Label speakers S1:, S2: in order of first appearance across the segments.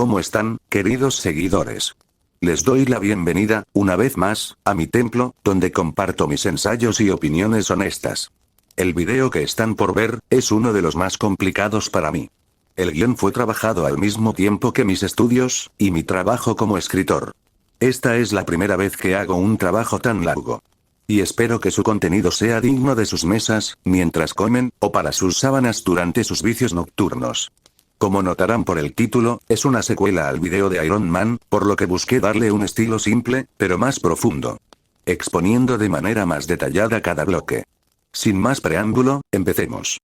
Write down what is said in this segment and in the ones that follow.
S1: ¿Cómo están, queridos seguidores? Les doy la bienvenida, una vez más, a mi templo, donde comparto mis ensayos y opiniones honestas. El video que están por ver, es uno de los más complicados para mí. El guión fue trabajado al mismo tiempo que mis estudios, y mi trabajo como escritor. Esta es la primera vez que hago un trabajo tan largo. Y espero que su contenido sea digno de sus mesas, mientras comen, o para sus sábanas durante sus vicios nocturnos. Como notarán por el título, es una secuela al video de Iron Man, por lo que busqué darle un estilo simple, pero más profundo. Exponiendo de manera más detallada cada bloque. Sin más preámbulo, empecemos.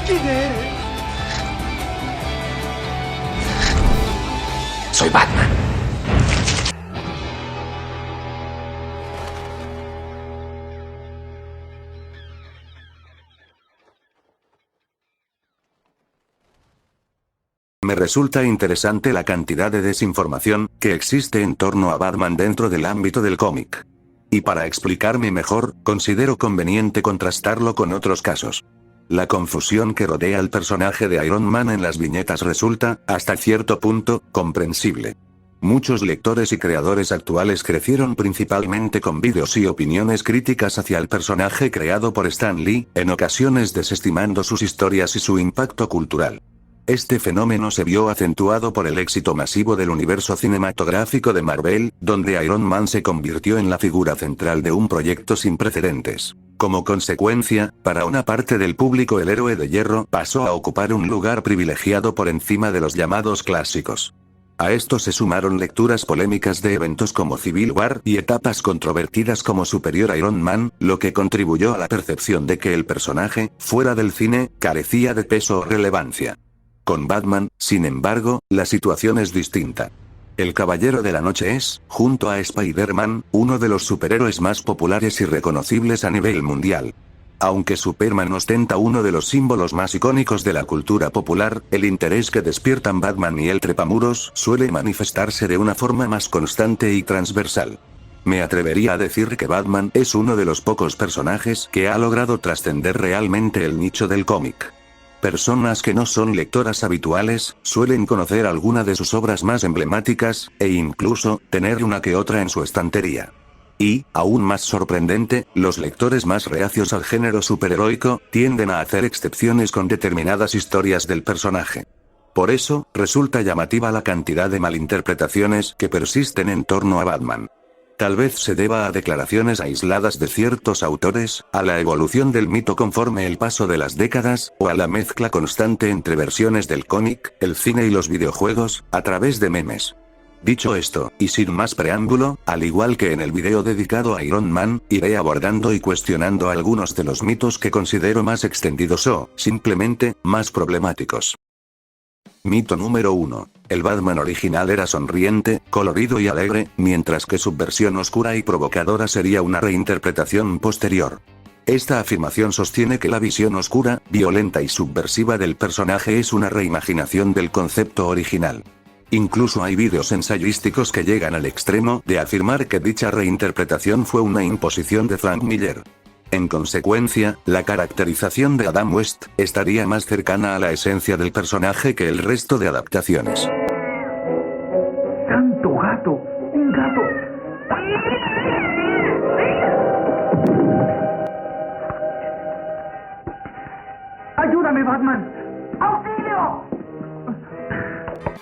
S2: ¿Quién eres?
S3: Soy Batman.
S1: Me resulta interesante la cantidad de desinformación que existe en torno a Batman dentro del ámbito del cómic. Y para explicarme mejor, considero conveniente contrastarlo con otros casos. La confusión que rodea al personaje de Iron Man en las viñetas resulta, hasta cierto punto, comprensible. Muchos lectores y creadores actuales crecieron principalmente con vídeos y opiniones críticas hacia el personaje creado por Stan Lee, en ocasiones desestimando sus historias y su impacto cultural. Este fenómeno se vio acentuado por el éxito masivo del universo cinematográfico de Marvel, donde Iron Man se convirtió en la figura central de un proyecto sin precedentes. Como consecuencia, para una parte del público el héroe de hierro pasó a ocupar un lugar privilegiado por encima de los llamados clásicos. A esto se sumaron lecturas polémicas de eventos como Civil War y etapas controvertidas como Superior Iron Man, lo que contribuyó a la percepción de que el personaje, fuera del cine, carecía de peso o relevancia. Con Batman, sin embargo, la situación es distinta. El Caballero de la Noche es, junto a Spider-Man, uno de los superhéroes más populares y reconocibles a nivel mundial. Aunque Superman ostenta uno de los símbolos más icónicos de la cultura popular, el interés que despiertan Batman y el Trepamuros suele manifestarse de una forma más constante y transversal. Me atrevería a decir que Batman es uno de los pocos personajes que ha logrado trascender realmente el nicho del cómic. Personas que no son lectoras habituales, suelen conocer alguna de sus obras más emblemáticas, e incluso, tener una que otra en su estantería. Y, aún más sorprendente, los lectores más reacios al género superheroico, tienden a hacer excepciones con determinadas historias del personaje. Por eso, resulta llamativa la cantidad de malinterpretaciones que persisten en torno a Batman. Tal vez se deba a declaraciones aisladas de ciertos autores, a la evolución del mito conforme el paso de las décadas, o a la mezcla constante entre versiones del cómic, el cine y los videojuegos, a través de memes. Dicho esto, y sin más preámbulo, al igual que en el video dedicado a Iron Man, iré abordando y cuestionando algunos de los mitos que considero más extendidos o, simplemente, más problemáticos. Mito número 1. El Batman original era sonriente, colorido y alegre, mientras que su versión oscura y provocadora sería una reinterpretación posterior. Esta afirmación sostiene que la visión oscura, violenta y subversiva del personaje es una reimaginación del concepto original. Incluso hay vídeos ensayísticos que llegan al extremo de afirmar que dicha reinterpretación fue una imposición de Frank Miller. En consecuencia, la caracterización de Adam West estaría más cercana a la esencia del personaje que el resto de adaptaciones.
S2: ¡Santo gato! ¡Un gato!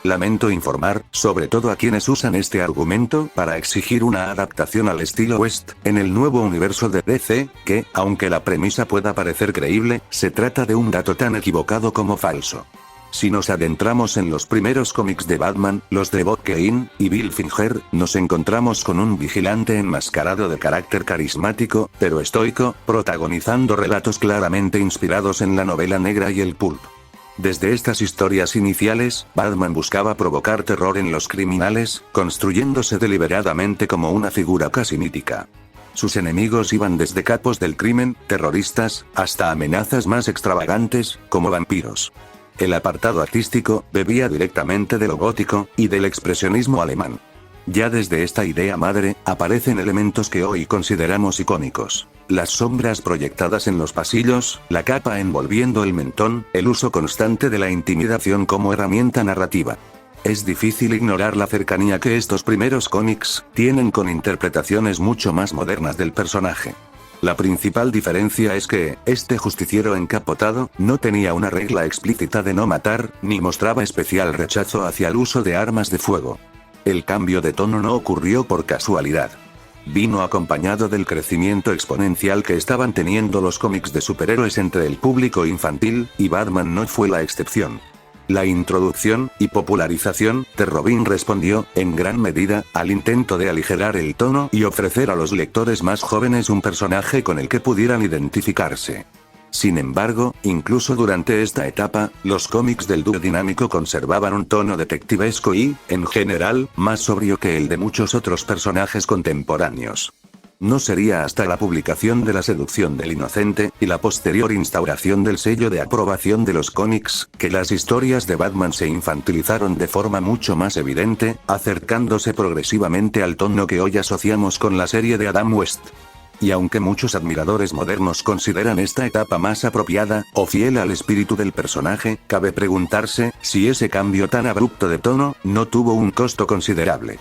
S1: Lamento informar, sobre todo a quienes usan este argumento para exigir una adaptación al estilo West, en el nuevo universo de DC, que, aunque la premisa pueda parecer creíble, se trata de un dato tan equivocado como falso. Si nos adentramos en los primeros cómics de Batman, los de Bob Kane y Bill Finger, nos encontramos con un vigilante enmascarado de carácter carismático, pero estoico, protagonizando relatos claramente inspirados en la novela negra y el pulp. Desde estas historias iniciales, Batman buscaba provocar terror en los criminales, construyéndose deliberadamente como una figura casi mítica. Sus enemigos iban desde capos del crimen, terroristas, hasta amenazas más extravagantes, como vampiros. El apartado artístico bebía directamente de lo gótico y del expresionismo alemán. Ya desde esta idea madre, aparecen elementos que hoy consideramos icónicos. Las sombras proyectadas en los pasillos, la capa envolviendo el mentón, el uso constante de la intimidación como herramienta narrativa. Es difícil ignorar la cercanía que estos primeros cómics tienen con interpretaciones mucho más modernas del personaje. La principal diferencia es que, este justiciero encapotado, no tenía una regla explícita de no matar, ni mostraba especial rechazo hacia el uso de armas de fuego. El cambio de tono no ocurrió por casualidad. Vino acompañado del crecimiento exponencial que estaban teniendo los cómics de superhéroes entre el público infantil, y Batman no fue la excepción. La introducción y popularización de Robin respondió, en gran medida, al intento de aligerar el tono y ofrecer a los lectores más jóvenes un personaje con el que pudieran identificarse. Sin embargo, incluso durante esta etapa, los cómics del dúo dinámico conservaban un tono detectivesco y, en general, más sobrio que el de muchos otros personajes contemporáneos. No sería hasta la publicación de La seducción del inocente, y la posterior instauración del sello de aprobación de los cómics, que las historias de Batman se infantilizaron de forma mucho más evidente, acercándose progresivamente al tono que hoy asociamos con la serie de Adam West. Y aunque muchos admiradores modernos consideran esta etapa más apropiada, o fiel al espíritu del personaje, cabe preguntarse, si ese cambio tan abrupto de tono, no tuvo un costo considerable.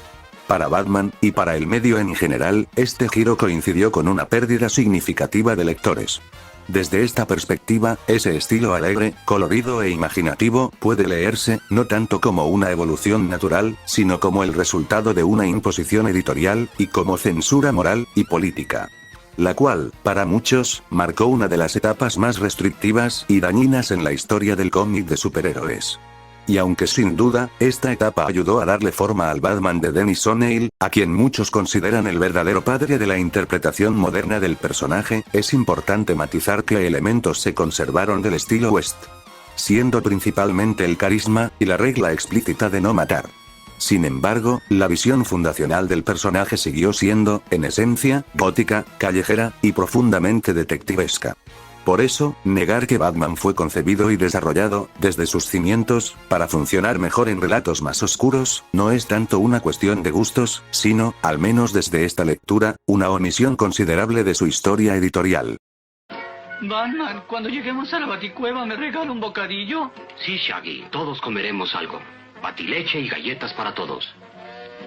S1: Para Batman, y para el medio en general, este giro coincidió con una pérdida significativa de lectores. Desde esta perspectiva, ese estilo alegre, colorido e imaginativo, puede leerse, no tanto como una evolución natural, sino como el resultado de una imposición editorial, y como censura moral y política. La cual, para muchos, marcó una de las etapas más restrictivas y dañinas en la historia del cómic de superhéroes. Y aunque sin duda, esta etapa ayudó a darle forma al Batman de Dennis O'Neil, a quien muchos consideran el verdadero padre de la interpretación moderna del personaje, es importante matizar que elementos se conservaron del estilo West. Siendo principalmente el carisma, y la regla explícita de no matar. Sin embargo, la visión fundacional del personaje siguió siendo, en esencia, gótica, callejera, y profundamente detectivesca. Por eso, negar que Batman fue concebido y desarrollado, desde sus cimientos, para funcionar mejor en relatos más oscuros, no es tanto una cuestión de gustos, sino, al menos desde esta lectura, una omisión considerable de su historia editorial.
S2: Batman, cuando lleguemos a la Baticueva, ¿me regala un bocadillo?
S3: Sí, Shaggy, todos comeremos algo. Batileche y galletas para todos.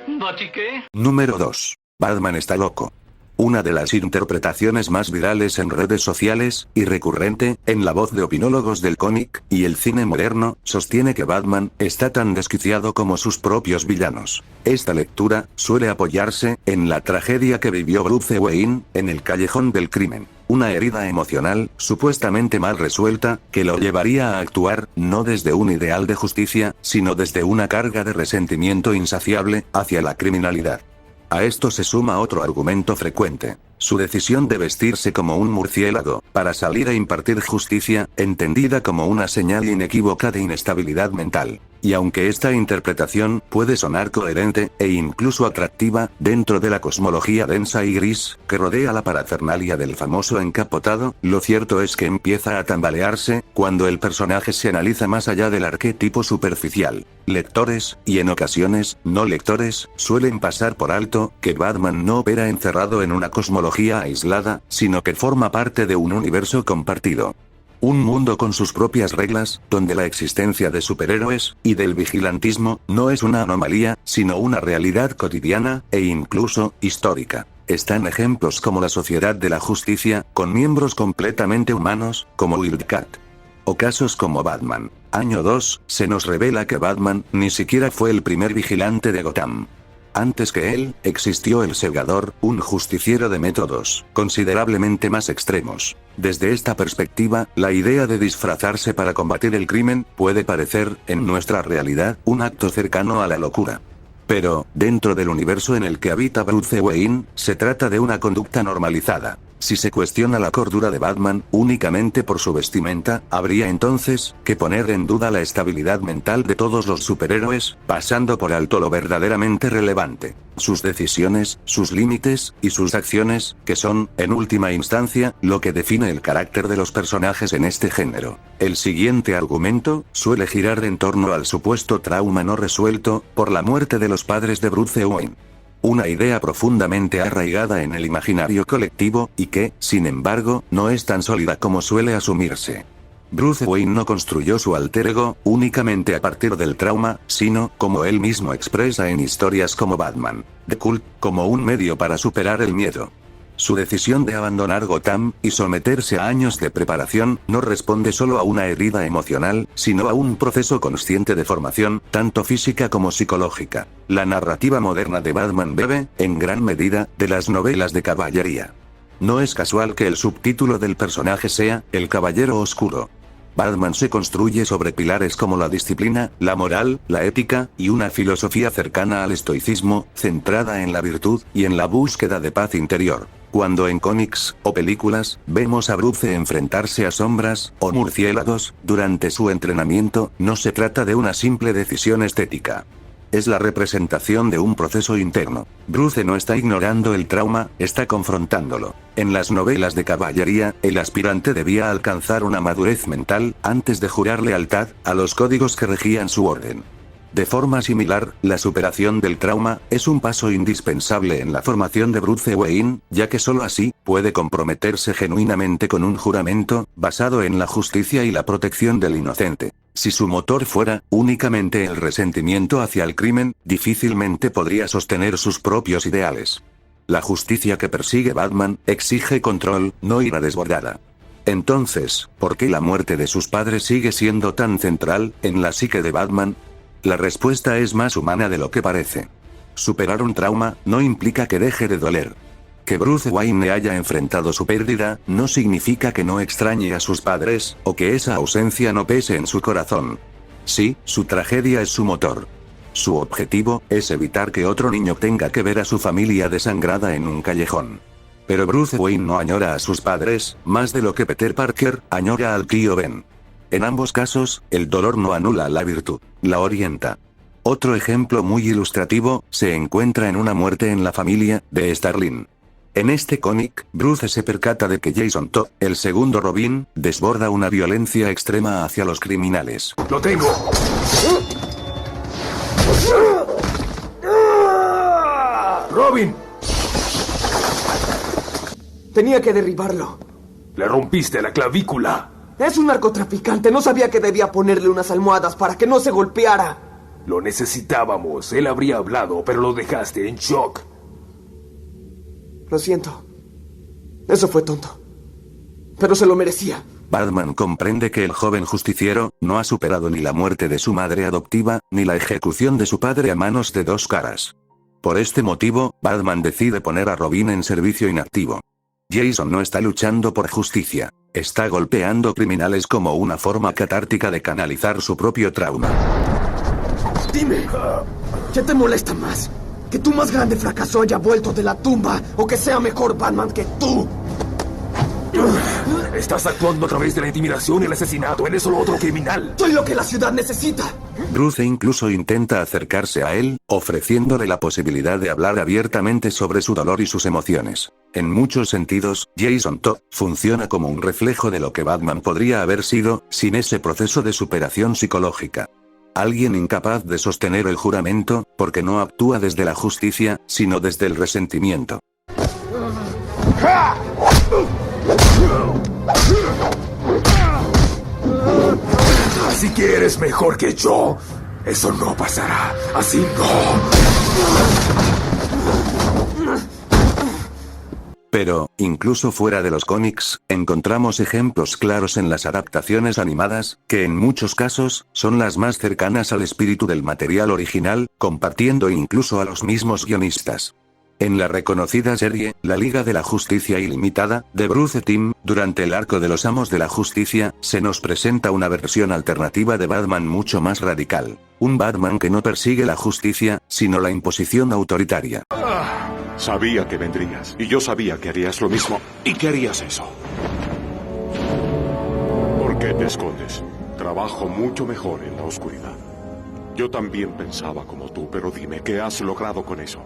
S2: ¿Bati qué?
S1: Número 2. Batman está loco. Una de las interpretaciones más virales en redes sociales, y recurrente, en la voz de opinólogos del cómic, y el cine moderno, sostiene que Batman está tan desquiciado como sus propios villanos. Esta lectura suele apoyarse en la tragedia que vivió Bruce Wayne en el callejón del crimen. Una herida emocional, supuestamente mal resuelta, que lo llevaría a actuar, no desde un ideal de justicia, sino desde una carga de resentimiento insaciable, hacia la criminalidad. A esto se suma otro argumento frecuente: su decisión de vestirse como un murciélago, para salir a impartir justicia, entendida como una señal inequívoca de inestabilidad mental. Y aunque esta interpretación puede sonar coherente, e incluso atractiva, dentro de la cosmología densa y gris, que rodea la parafernalia del famoso encapotado, lo cierto es que empieza a tambalearse, cuando el personaje se analiza más allá del arquetipo superficial. Lectores, y en ocasiones, no lectores, suelen pasar por alto, que Batman no opera encerrado en una cosmología aislada, sino que forma parte de un universo compartido. Un mundo con sus propias reglas, donde la existencia de superhéroes, y del vigilantismo, no es una anomalía, sino una realidad cotidiana, e incluso, histórica. Están ejemplos como la Sociedad de la Justicia, con miembros completamente humanos, como Wildcat. O casos como Batman. Año 2, se nos revela que Batman ni siquiera fue el primer vigilante de Gotham. Antes que él, existió el Segador, un justiciero de métodos considerablemente más extremos. Desde esta perspectiva, la idea de disfrazarse para combatir el crimen puede parecer, en nuestra realidad, un acto cercano a la locura. Pero, dentro del universo en el que habita Bruce Wayne, se trata de una conducta normalizada. Si se cuestiona la cordura de Batman únicamente por su vestimenta, habría entonces que poner en duda la estabilidad mental de todos los superhéroes, pasando por alto lo verdaderamente relevante: sus decisiones, sus límites, y sus acciones, que son, en última instancia, lo que define el carácter de los personajes en este género. El siguiente argumento suele girar en torno al supuesto trauma no resuelto por la muerte de los padres de Bruce Wayne. Una idea profundamente arraigada en el imaginario colectivo, y que, sin embargo, no es tan sólida como suele asumirse. Bruce Wayne no construyó su alter ego únicamente a partir del trauma, sino, como él mismo expresa en historias como Batman The Cult, como un medio para superar el miedo. Su decisión de abandonar Gotham y someterse a años de preparación no responde solo a una herida emocional, sino a un proceso consciente de formación, tanto física como psicológica. La narrativa moderna de Batman bebe, en gran medida, de las novelas de caballería. No es casual que el subtítulo del personaje sea El Caballero Oscuro. Batman se construye sobre pilares como la disciplina, la moral, la ética, y una filosofía cercana al estoicismo, centrada en la virtud y en la búsqueda de paz interior. Cuando en cómics o películas vemos a Bruce enfrentarse a sombras o murciélagos durante su entrenamiento, no se trata de una simple decisión estética. Es la representación de un proceso interno. Bruce no está ignorando el trauma, está confrontándolo. En las novelas de caballería, el aspirante debía alcanzar una madurez mental antes de jurar lealtad a los códigos que regían su orden. De forma similar, la superación del trauma es un paso indispensable en la formación de Bruce Wayne, ya que solo así puede comprometerse genuinamente con un juramento basado en la justicia y la protección del inocente. Si su motor fuera únicamente el resentimiento hacia el crimen, difícilmente podría sostener sus propios ideales. La justicia que persigue Batman exige control, no ira desbordada. Entonces, ¿por qué la muerte de sus padres sigue siendo tan central en la psique de Batman? La respuesta es más humana de lo que parece. Superar un trauma no implica que deje de doler. Que Bruce Wayne haya enfrentado su pérdida no significa que no extrañe a sus padres, o que esa ausencia no pese en su corazón. Sí, su tragedia es su motor. Su objetivo es evitar que otro niño tenga que ver a su familia desangrada en un callejón. Pero Bruce Wayne no añora a sus padres más de lo que Peter Parker añora al tío Ben. En ambos casos, el dolor no anula la virtud, la orienta. Otro ejemplo muy ilustrativo se encuentra en Una muerte en la familia, de Starlin. En este cómic, Bruce se percata de que Jason Todd, el segundo Robin, desborda una violencia extrema hacia los criminales.
S4: ¡Lo tengo! ¡Robin!
S5: Tenía que derribarlo.
S4: Le rompiste la clavícula.
S5: Es un narcotraficante, no sabía que debía ponerle unas almohadas para que no se golpeara.
S4: Lo necesitábamos, él habría hablado, pero lo dejaste en shock.
S5: Lo siento. Eso fue tonto. Pero se lo merecía.
S1: Batman comprende que el joven justiciero no ha superado ni la muerte de su madre adoptiva, ni la ejecución de su padre a manos de Dos Caras. Por este motivo, Batman decide poner a Robin en servicio inactivo. Jason no está luchando por justicia. Está golpeando criminales como una forma catártica de canalizar su propio trauma.
S5: Dime, ¿qué te molesta más? ¿Que tu más grande fracaso haya vuelto de la tumba o que sea mejor Batman que tú?
S4: Estás actuando a través de la intimidación y el asesinato. Eres solo otro criminal.
S5: Soy lo que la ciudad necesita.
S1: Bruce incluso intenta acercarse a él, ofreciéndole la posibilidad de hablar abiertamente sobre su dolor y sus emociones. En muchos sentidos, Jason Todd funciona como un reflejo de lo que Batman podría haber sido, sin ese proceso de superación psicológica. Alguien incapaz de sostener el juramento, porque no actúa desde la justicia, sino desde el resentimiento.
S4: Así que eres mejor que yo. Eso no pasará. Así no.
S1: Pero, incluso fuera de los cómics, encontramos ejemplos claros en las adaptaciones animadas, que en muchos casos, son las más cercanas al espíritu del material original, compartiendo incluso a los mismos guionistas. En la reconocida serie, La Liga de la Justicia Ilimitada, de Bruce Timm, durante el arco de los Amos de la Justicia, se nos presenta una versión alternativa de Batman mucho más radical. Un Batman que no persigue la justicia, sino la imposición autoritaria.
S6: Sabía que vendrías, y yo sabía que harías lo mismo, y que harías eso. ¿Por qué te escondes? Trabajo mucho mejor en la oscuridad. Yo también pensaba como tú, pero dime, ¿qué has logrado con eso?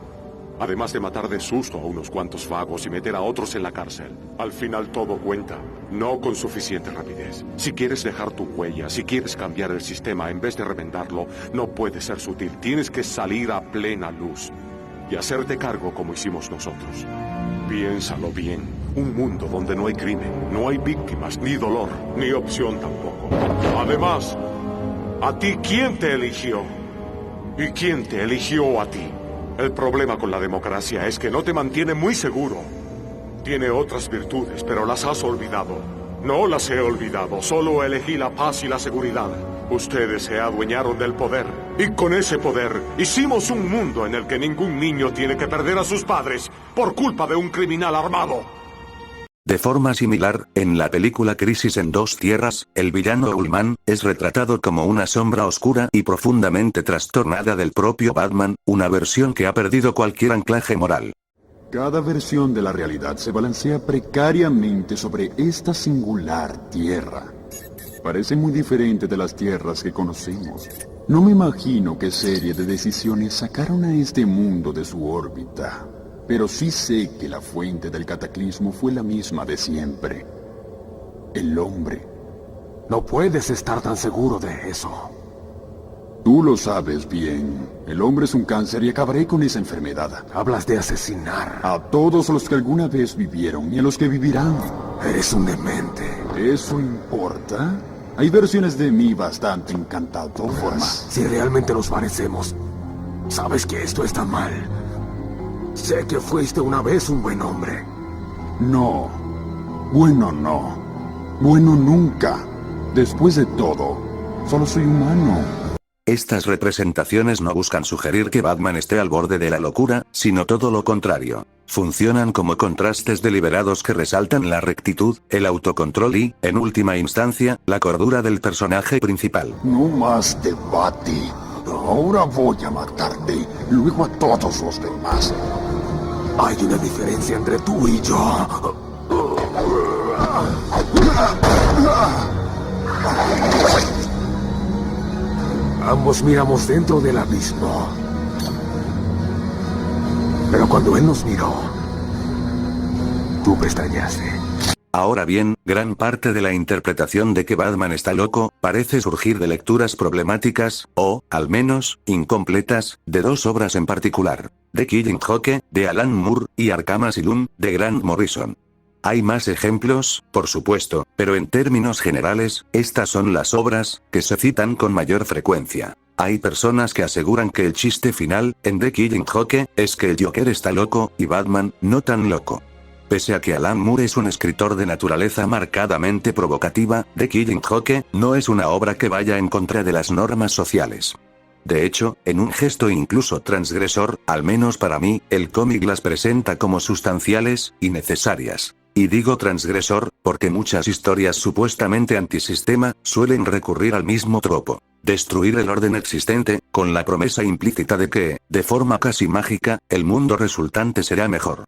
S6: Además de matar de susto a unos cuantos vagos y meter a otros en la cárcel. Al final todo cuenta, no con suficiente rapidez. Si quieres dejar tu huella, si quieres cambiar el sistema en vez de reventarlo, no puedes ser sutil, tienes que salir a plena luz. Y hacerte cargo como hicimos nosotros. Piénsalo bien. Un mundo donde no hay crimen, no hay víctimas, ni dolor, ni opción tampoco. Además, ¿a ti quién te eligió? ¿Y quién te eligió a ti? El problema con la democracia es que no te mantiene muy seguro. Tiene otras virtudes, pero las has olvidado. No las he olvidado, solo elegí la paz y la seguridad. Ustedes se adueñaron del poder, y con ese poder hicimos un mundo en el que ningún niño tiene que perder a sus padres por culpa de un criminal armado.
S1: De forma similar, en la película Crisis en Dos Tierras, el villano Ullman es retratado como una sombra oscura y profundamente trastornada del propio Batman, una versión que ha perdido cualquier anclaje moral.
S7: Cada versión de la realidad se balancea precariamente sobre esta singular tierra. Parece muy diferente de las tierras que conocemos. No me imagino qué serie de decisiones sacaron a este mundo de su órbita. Pero sí sé que la fuente del cataclismo fue la misma de siempre. El hombre.
S4: No puedes estar tan seguro de eso.
S7: Tú lo sabes bien. El hombre es un cáncer y acabaré con esa enfermedad.
S4: Hablas de asesinar.
S7: A todos los que alguna vez vivieron y a los que vivirán.
S4: Eres un demente.
S7: ¿Eso importa? Hay versiones de mí bastante encantadoras.
S4: Si realmente nos parecemos, sabes que esto está mal. Sé que fuiste una vez un buen hombre.
S7: No. Bueno, no. Bueno, nunca. Después de todo, solo soy humano.
S1: Estas representaciones no buscan sugerir que Batman esté al borde de la locura, sino todo lo contrario. Funcionan como contrastes deliberados que resaltan la rectitud, el autocontrol y, en última instancia, la cordura del personaje principal.
S7: No más debate. Ahora voy a matarte, luego a todos los demás.
S4: Hay una diferencia entre tú y yo. Ambos miramos dentro del abismo. Pero cuando él nos miró, tú pestañaste.
S1: Ahora bien, gran parte de la interpretación de que Batman está loco, parece surgir de lecturas problemáticas, o, al menos, incompletas, de dos obras en particular. The Killing Joke, de Alan Moore, y Arkham Asylum, de Grant Morrison. Hay más ejemplos, por supuesto, pero en términos generales, estas son las obras que se citan con mayor frecuencia. Hay personas que aseguran que el chiste final, en The Killing Joke, es que el Joker está loco, y Batman, no tan loco. Pese a que Alan Moore es un escritor de naturaleza marcadamente provocativa, The Killing Joke no es una obra que vaya en contra de las normas sociales. De hecho, en un gesto incluso transgresor, al menos para mí, el cómic las presenta como sustanciales y necesarias. Y digo transgresor, porque muchas historias supuestamente antisistema suelen recurrir al mismo tropo. Destruir el orden existente, con la promesa implícita de que, de forma casi mágica, el mundo resultante será mejor.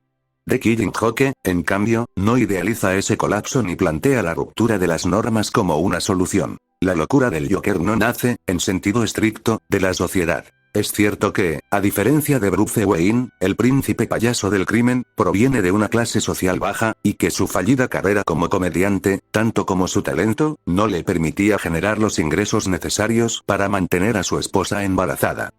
S1: The Killing Joke, en cambio, no idealiza ese colapso ni plantea la ruptura de las normas como una solución. La locura del Joker no nace, en sentido estricto, de la sociedad. Es cierto que, a diferencia de Bruce Wayne, el príncipe payaso del crimen, proviene de una clase social baja, y que su fallida carrera como comediante, tanto como su talento, no le permitía generar los ingresos necesarios para mantener a su esposa embarazada.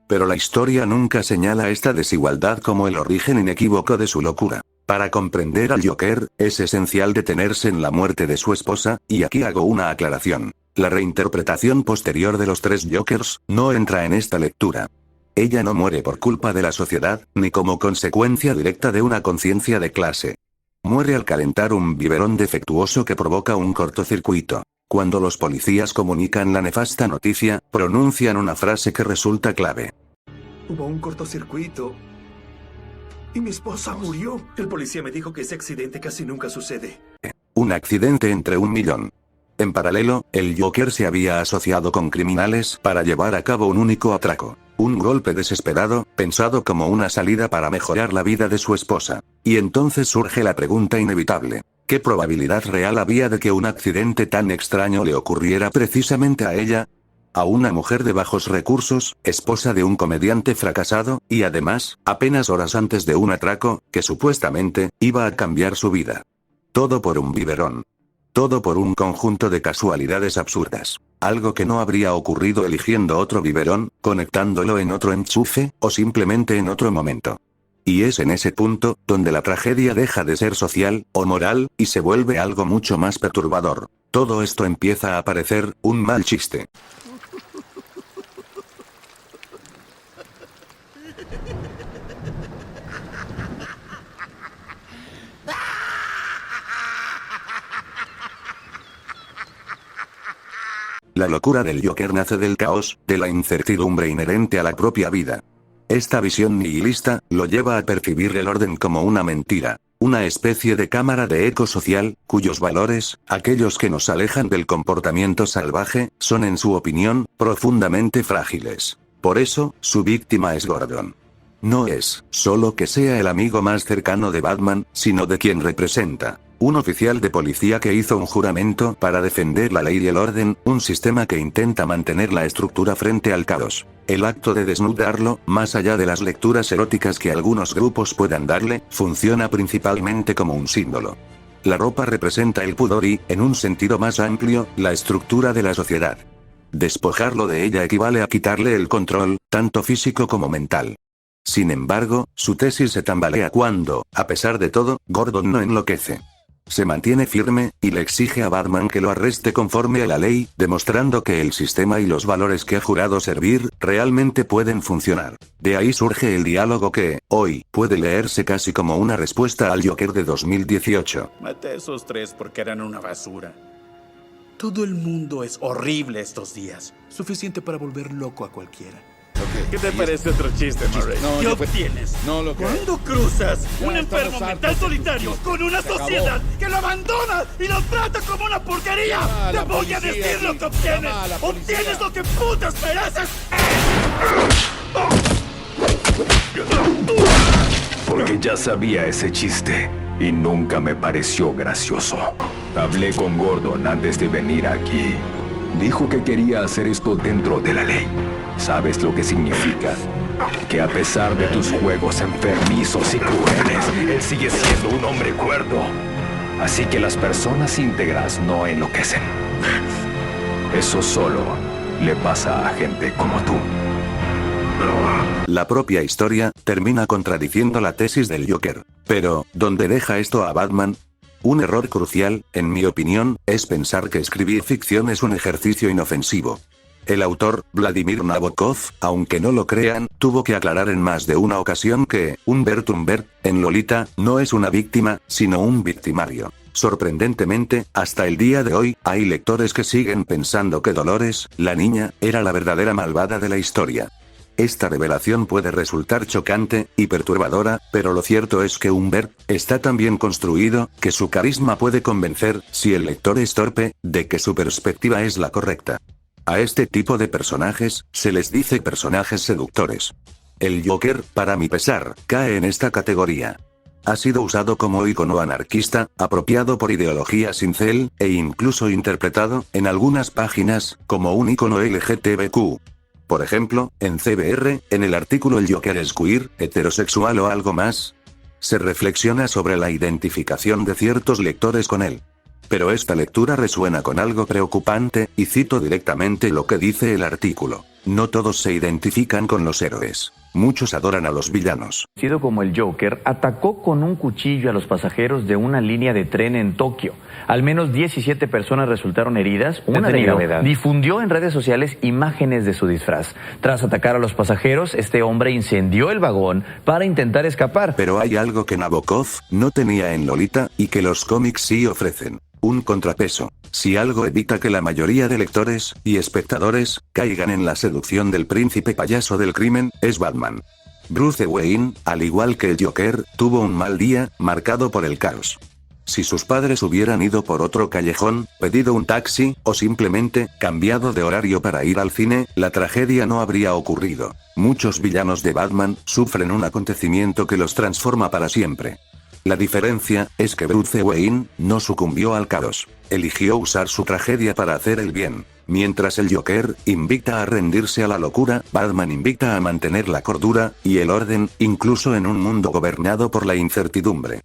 S1: Pero la historia nunca señala esta desigualdad como el origen inequívoco de su locura. Para comprender al Joker, es esencial detenerse en la muerte de su esposa, y aquí hago una aclaración. La reinterpretación posterior de los tres Jokers no entra en esta lectura. Ella no muere por culpa de la sociedad, ni como consecuencia directa de una conciencia de clase. Muere al calentar un biberón defectuoso que provoca un cortocircuito. Cuando los policías comunican la nefasta noticia, pronuncian una frase que resulta clave.
S5: Hubo un cortocircuito y mi esposa murió.
S8: El policía me dijo que ese accidente casi nunca sucede.
S1: Un accidente entre 1.000.000. En paralelo, el Joker se había asociado con criminales para llevar a cabo un único atraco. Un golpe desesperado, pensado como una salida para mejorar la vida de su esposa. Y entonces surge la pregunta inevitable. ¿Qué probabilidad real había de que un accidente tan extraño le ocurriera precisamente a ella? A una mujer de bajos recursos, esposa de un comediante fracasado, y además, apenas horas antes de un atraco, que supuestamente, iba a cambiar su vida. Todo por un biberón. Todo por un conjunto de casualidades absurdas. Algo que no habría ocurrido eligiendo otro biberón, conectándolo en otro enchufe, o simplemente en otro momento. Y es en ese punto, donde la tragedia deja de ser social, o moral, y se vuelve algo mucho más perturbador. Todo esto empieza a parecer un mal chiste. La locura del Joker nace del caos, de la incertidumbre inherente a la propia vida. Esta visión nihilista, lo lleva a percibir el orden como una mentira. Una especie de cámara de eco social, cuyos valores, aquellos que nos alejan del comportamiento salvaje, son en su opinión, profundamente frágiles. Por eso, su víctima es Gordon. No es solo que sea el amigo más cercano de Batman, sino de quien representa. Un oficial de policía que hizo un juramento para defender la ley y el orden, un sistema que intenta mantener la estructura frente al caos. El acto de desnudarlo, más allá de las lecturas eróticas que algunos grupos puedan darle, funciona principalmente como un símbolo. La ropa representa el pudor y, en un sentido más amplio, la estructura de la sociedad. Despojarlo de ella equivale a quitarle el control, tanto físico como mental. Sin embargo, su tesis se tambalea cuando, a pesar de todo, Gordon no enloquece. Se mantiene firme, y le exige a Batman que lo arreste conforme a la ley, demostrando que el sistema y los valores que ha jurado servir, realmente pueden funcionar. De ahí surge el diálogo que, hoy, puede leerse casi como una respuesta al Joker de 2018.
S9: Maté a esos tres porque eran una basura. Todo el mundo es horrible estos días. Suficiente para volver loco a cualquiera. ¿Qué te parece otro chiste, Murray? ¿Qué obtienes?
S10: No lo creo.
S9: ¿Cuándo cruzas un enfermo mental solitario con una sociedad que lo abandona y lo trata como una porquería? Te voy a decir lo que obtienes. Obtienes lo que putas mereces.
S11: Porque ya sabía ese chiste y nunca me pareció gracioso. Hablé con Gordon antes de venir aquí. Dijo que quería hacer esto dentro de la ley. ¿Sabes lo que significa? Que a pesar de tus juegos enfermizos y crueles, él sigue siendo un hombre cuerdo. Así que las personas íntegras no enloquecen. Eso solo le pasa a gente como tú.
S1: La propia historia termina contradiciendo la tesis del Joker. Pero, ¿dónde deja esto a Batman? Un error crucial, en mi opinión, es pensar que escribir ficción es un ejercicio inofensivo. El autor, Vladimir Nabokov, aunque no lo crean, tuvo que aclarar en más de una ocasión que, Humbert Humbert, en Lolita, no es una víctima, sino un victimario. Sorprendentemente, hasta el día de hoy, hay lectores que siguen pensando que Dolores, la niña, era la verdadera malvada de la historia. Esta revelación puede resultar chocante y perturbadora, pero lo cierto es que Humbert está tan bien construido, que su carisma puede convencer, si el lector es torpe, de que su perspectiva es la correcta. A este tipo de personajes, se les dice personajes seductores. El Joker, para mi pesar, cae en esta categoría. Ha sido usado como icono anarquista, apropiado por ideologías incel, e incluso interpretado, en algunas páginas, como un icono LGTBQ. Por ejemplo, en CBR, en el artículo ¿El Joker es queer, heterosexual o algo más? Se reflexiona sobre la identificación de ciertos lectores con él. Pero esta lectura resuena con algo preocupante, y cito directamente lo que dice el artículo. No todos se identifican con los héroes. Muchos adoran a los villanos.
S10: Conocido como el Joker, atacó con un cuchillo a los pasajeros de una línea de tren en Tokio. Al menos 17 personas resultaron heridas. Una de ellas difundió en redes sociales imágenes de su disfraz. Tras atacar a los pasajeros, este hombre incendió el vagón para intentar escapar.
S1: Pero hay algo que Nabokov no tenía en Lolita, y que los cómics sí ofrecen. Un contrapeso. Si algo evita que la mayoría de lectores y espectadores caigan en la seducción del príncipe payaso del crimen, es Batman. Bruce Wayne, al igual que el Joker, tuvo un mal día, marcado por el caos. Si sus padres hubieran ido por otro callejón, pedido un taxi, o simplemente cambiado de horario para ir al cine, la tragedia no habría ocurrido. Muchos villanos de Batman sufren un acontecimiento que los transforma para siempre. La diferencia es que Bruce Wayne no sucumbió al caos. Eligió usar su tragedia para hacer el bien. Mientras el Joker invita a rendirse a la locura, Batman invita a mantener la cordura y el orden, incluso en un mundo gobernado por la incertidumbre.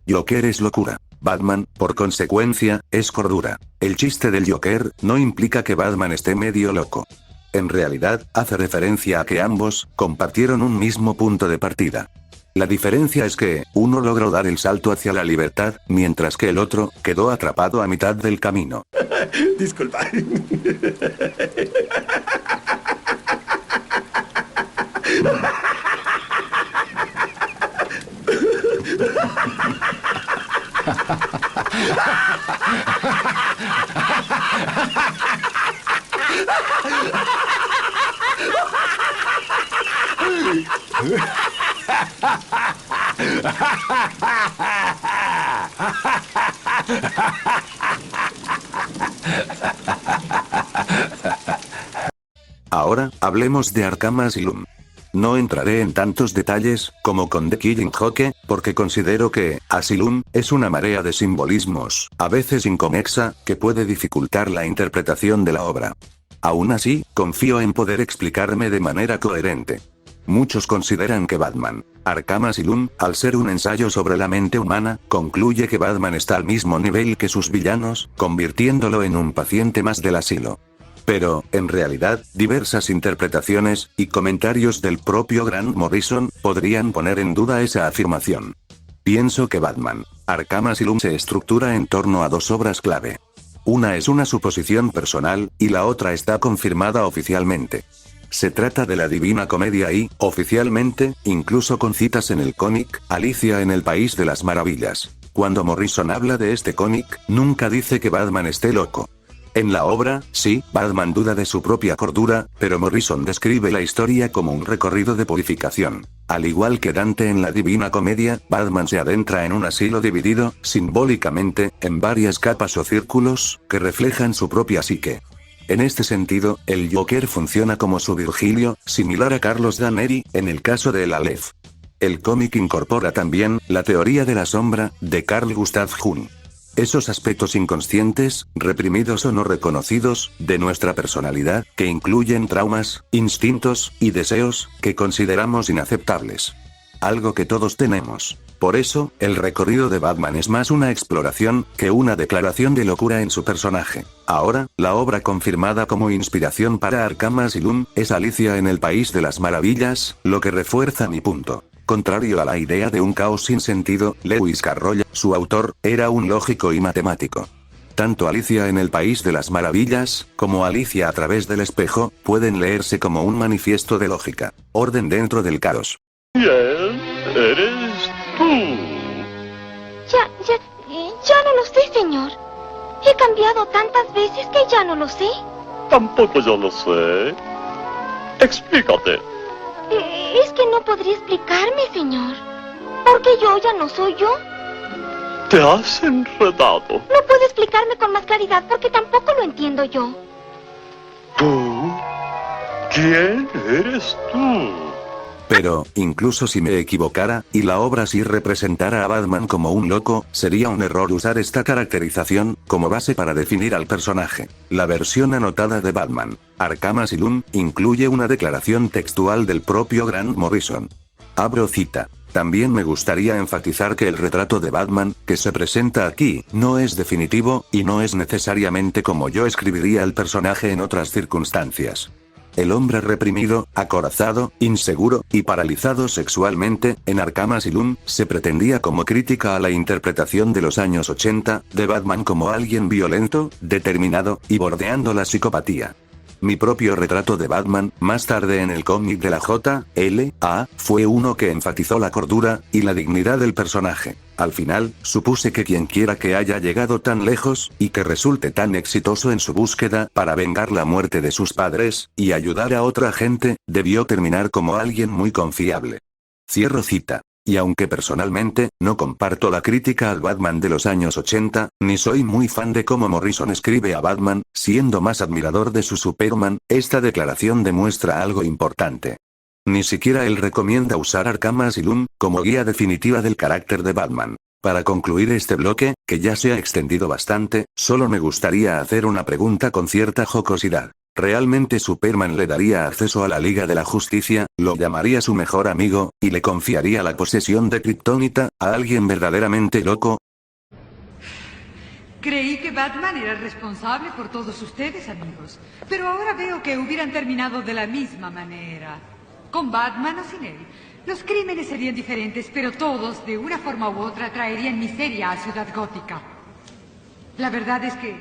S1: Joker es locura. Batman, por consecuencia, es cordura. El chiste del Joker no implica que Batman esté medio loco. En realidad, hace referencia a que ambos compartieron un mismo punto de partida. La diferencia es que, uno logró dar el salto hacia la libertad, mientras que el otro quedó atrapado a mitad del camino.
S8: Disculpa.
S1: Ahora, hablemos de Arkham Asylum. No entraré en tantos detalles, como con The Killing Joke, porque considero que Asylum es una marea de simbolismos, a veces inconexa, que puede dificultar la interpretación de la obra. Aún así, confío en poder explicarme de manera coherente. Muchos consideran que Batman, Arkham Asylum, al ser un ensayo sobre la mente humana, concluye que Batman está al mismo nivel que sus villanos, convirtiéndolo en un paciente más del asilo. Pero, en realidad, diversas interpretaciones y comentarios del propio Grant Morrison podrían poner en duda esa afirmación. Pienso que Batman, Arkham Asylum se estructura en torno a dos obras clave. Una es una suposición personal, y la otra está confirmada oficialmente. Se trata de la Divina Comedia y, oficialmente, incluso con citas en el cómic, Alicia en el País de las Maravillas. Cuando Morrison habla de este cómic, nunca dice que Batman esté loco. En la obra, sí, Batman duda de su propia cordura, pero Morrison describe la historia como un recorrido de purificación. Al igual que Dante en la Divina Comedia, Batman se adentra en un asilo dividido, simbólicamente, en varias capas o círculos, que reflejan su propia psique. En este sentido, el Joker funciona como su Virgilio, similar a Carlos Daneri, en el caso de El Aleph. El cómic incorpora también la teoría de la sombra, de Carl Gustav Jung. Esos aspectos inconscientes, reprimidos o no reconocidos, de nuestra personalidad, que incluyen traumas, instintos, y deseos, que consideramos inaceptables. Algo que todos tenemos. Por eso, el recorrido de Batman es más una exploración, que una declaración de locura en su personaje. Ahora, la obra confirmada como inspiración para Arkham Asylum, es Alicia en el País de las Maravillas, lo que refuerza mi punto. Contrario a la idea de un caos sin sentido, Lewis Carroll, su autor, era un lógico y matemático. Tanto Alicia en el País de las Maravillas, como Alicia a través del espejo, pueden leerse como un manifiesto de lógica. Orden dentro del caos.
S12: ¿Quién eres tú?
S13: Ya no lo sé, señor. He cambiado tantas veces que ya no lo sé.
S12: Tampoco yo lo sé. Explícate.
S13: Es que no podría explicarme, señor. Porque yo ya no soy yo.
S12: Te has enredado.
S13: No puedo explicarme con más claridad porque tampoco lo entiendo yo.
S12: ¿Tú? ¿Quién eres tú?
S1: Pero, incluso si me equivocara, y la obra sí representara a Batman como un loco, sería un error usar esta caracterización como base para definir al personaje. La versión anotada de Batman, Arkham Asylum, incluye una declaración textual del propio Grant Morrison. Abro cita. También me gustaría enfatizar que el retrato de Batman, que se presenta aquí, no es definitivo, y no es necesariamente como yo escribiría al personaje en otras circunstancias. El hombre reprimido, acorazado, inseguro y paralizado sexualmente, en Arkham Asylum, se pretendía como crítica a la interpretación de los años 80, de Batman como alguien violento, determinado, y bordeando la psicopatía. Mi propio retrato de Batman, más tarde en el cómic de la J.L.A., fue uno que enfatizó la cordura y la dignidad del personaje. Al final, supuse que quienquiera que haya llegado tan lejos, y que resulte tan exitoso en su búsqueda para vengar la muerte de sus padres, y ayudar a otra gente, debió terminar como alguien muy confiable. Cierro cita. Y aunque personalmente, no comparto la crítica al Batman de los años 80, ni soy muy fan de cómo Morrison escribe a Batman, siendo más admirador de su Superman, esta declaración demuestra algo importante. Ni siquiera él recomienda usar Arkham Asylum como guía definitiva del carácter de Batman. Para concluir este bloque, que ya se ha extendido bastante, solo me gustaría hacer una pregunta con cierta jocosidad. ¿Realmente Superman le daría acceso a la Liga de la Justicia, lo llamaría su mejor amigo, y le confiaría la posesión de Kryptonita a alguien verdaderamente loco?
S14: Creí que Batman era el responsable por todos ustedes, amigos. Pero ahora veo que hubieran terminado de la misma manera. Con Batman o sin él. Los crímenes serían diferentes, pero todos, de una forma u otra, traerían miseria a Ciudad Gótica. La verdad es que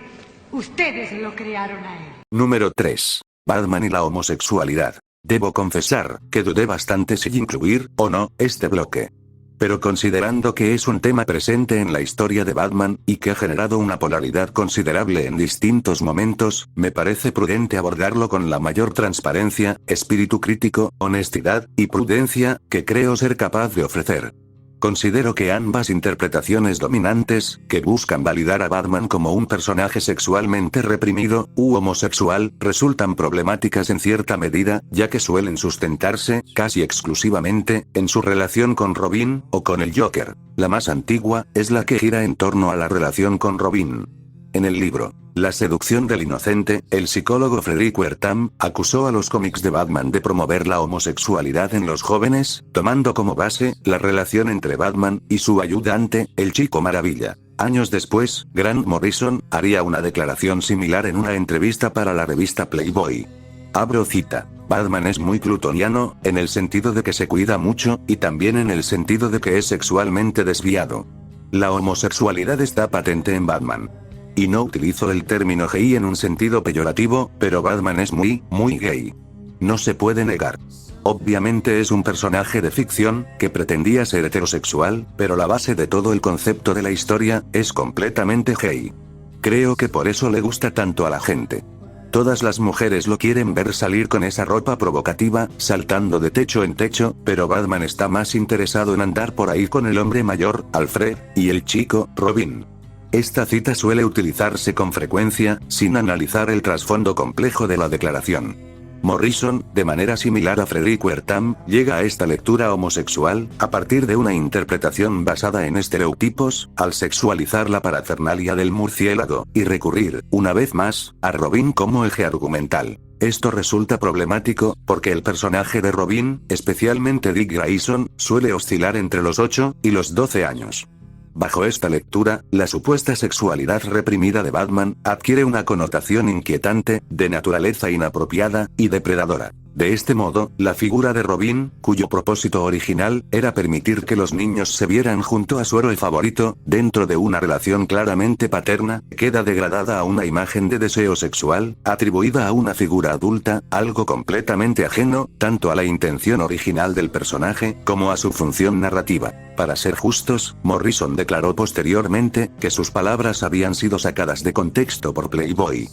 S14: ustedes lo crearon a él.
S1: Número 3. Batman y la homosexualidad. Debo confesar que dudé bastante si incluir o no este bloque. Pero considerando que es un tema presente en la historia de Batman, y que ha generado una polaridad considerable en distintos momentos, me parece prudente abordarlo con la mayor transparencia, espíritu crítico, honestidad y prudencia que creo ser capaz de ofrecer. Considero que ambas interpretaciones dominantes, que buscan validar a Batman como un personaje sexualmente reprimido, u homosexual, resultan problemáticas en cierta medida, ya que suelen sustentarse, casi exclusivamente, en su relación con Robin, o con el Joker. La más antigua, es la que gira en torno a la relación con Robin. En el libro La seducción del inocente, el psicólogo Frederick Wertham acusó a los cómics de Batman de promover la homosexualidad en los jóvenes, tomando como base la relación entre Batman y su ayudante, el Chico Maravilla. Años después, Grant Morrison haría una declaración similar en una entrevista para la revista Playboy. Abro cita. Batman es muy plutoniano, en el sentido de que se cuida mucho, y también en el sentido de que es sexualmente desviado. La homosexualidad está patente en Batman. Y no utilizo el término gay en un sentido peyorativo, pero Batman es muy gay. No se puede negar. Obviamente es un personaje de ficción, que pretendía ser heterosexual, pero la base de todo el concepto de la historia, es completamente gay. Creo que por eso le gusta tanto a la gente. Todas las mujeres lo quieren ver salir con esa ropa provocativa, saltando de techo en techo, pero Batman está más interesado en andar por ahí con el hombre mayor, Alfred, y el chico, Robin. Esta cita suele utilizarse con frecuencia, sin analizar el trasfondo complejo de la declaración. Morrison, de manera similar a Frederick Wertham, llega a esta lectura homosexual, a partir de una interpretación basada en estereotipos, al sexualizar la parafernalia del murciélago, y recurrir, una vez más, a Robin como eje argumental. Esto resulta problemático, porque el personaje de Robin, especialmente Dick Grayson, suele oscilar entre los 8 y los 12 años. Bajo esta lectura, la supuesta sexualidad reprimida de Batman adquiere una connotación inquietante, de naturaleza inapropiada y depredadora. De este modo, la figura de Robin, cuyo propósito original era permitir que los niños se vieran junto a su héroe favorito, dentro de una relación claramente paterna, queda degradada a una imagen de deseo sexual, atribuida a una figura adulta, algo completamente ajeno, tanto a la intención original del personaje, como a su función narrativa. Para ser justos, Morrison declaró posteriormente, que sus palabras habían sido sacadas de contexto por Playboy.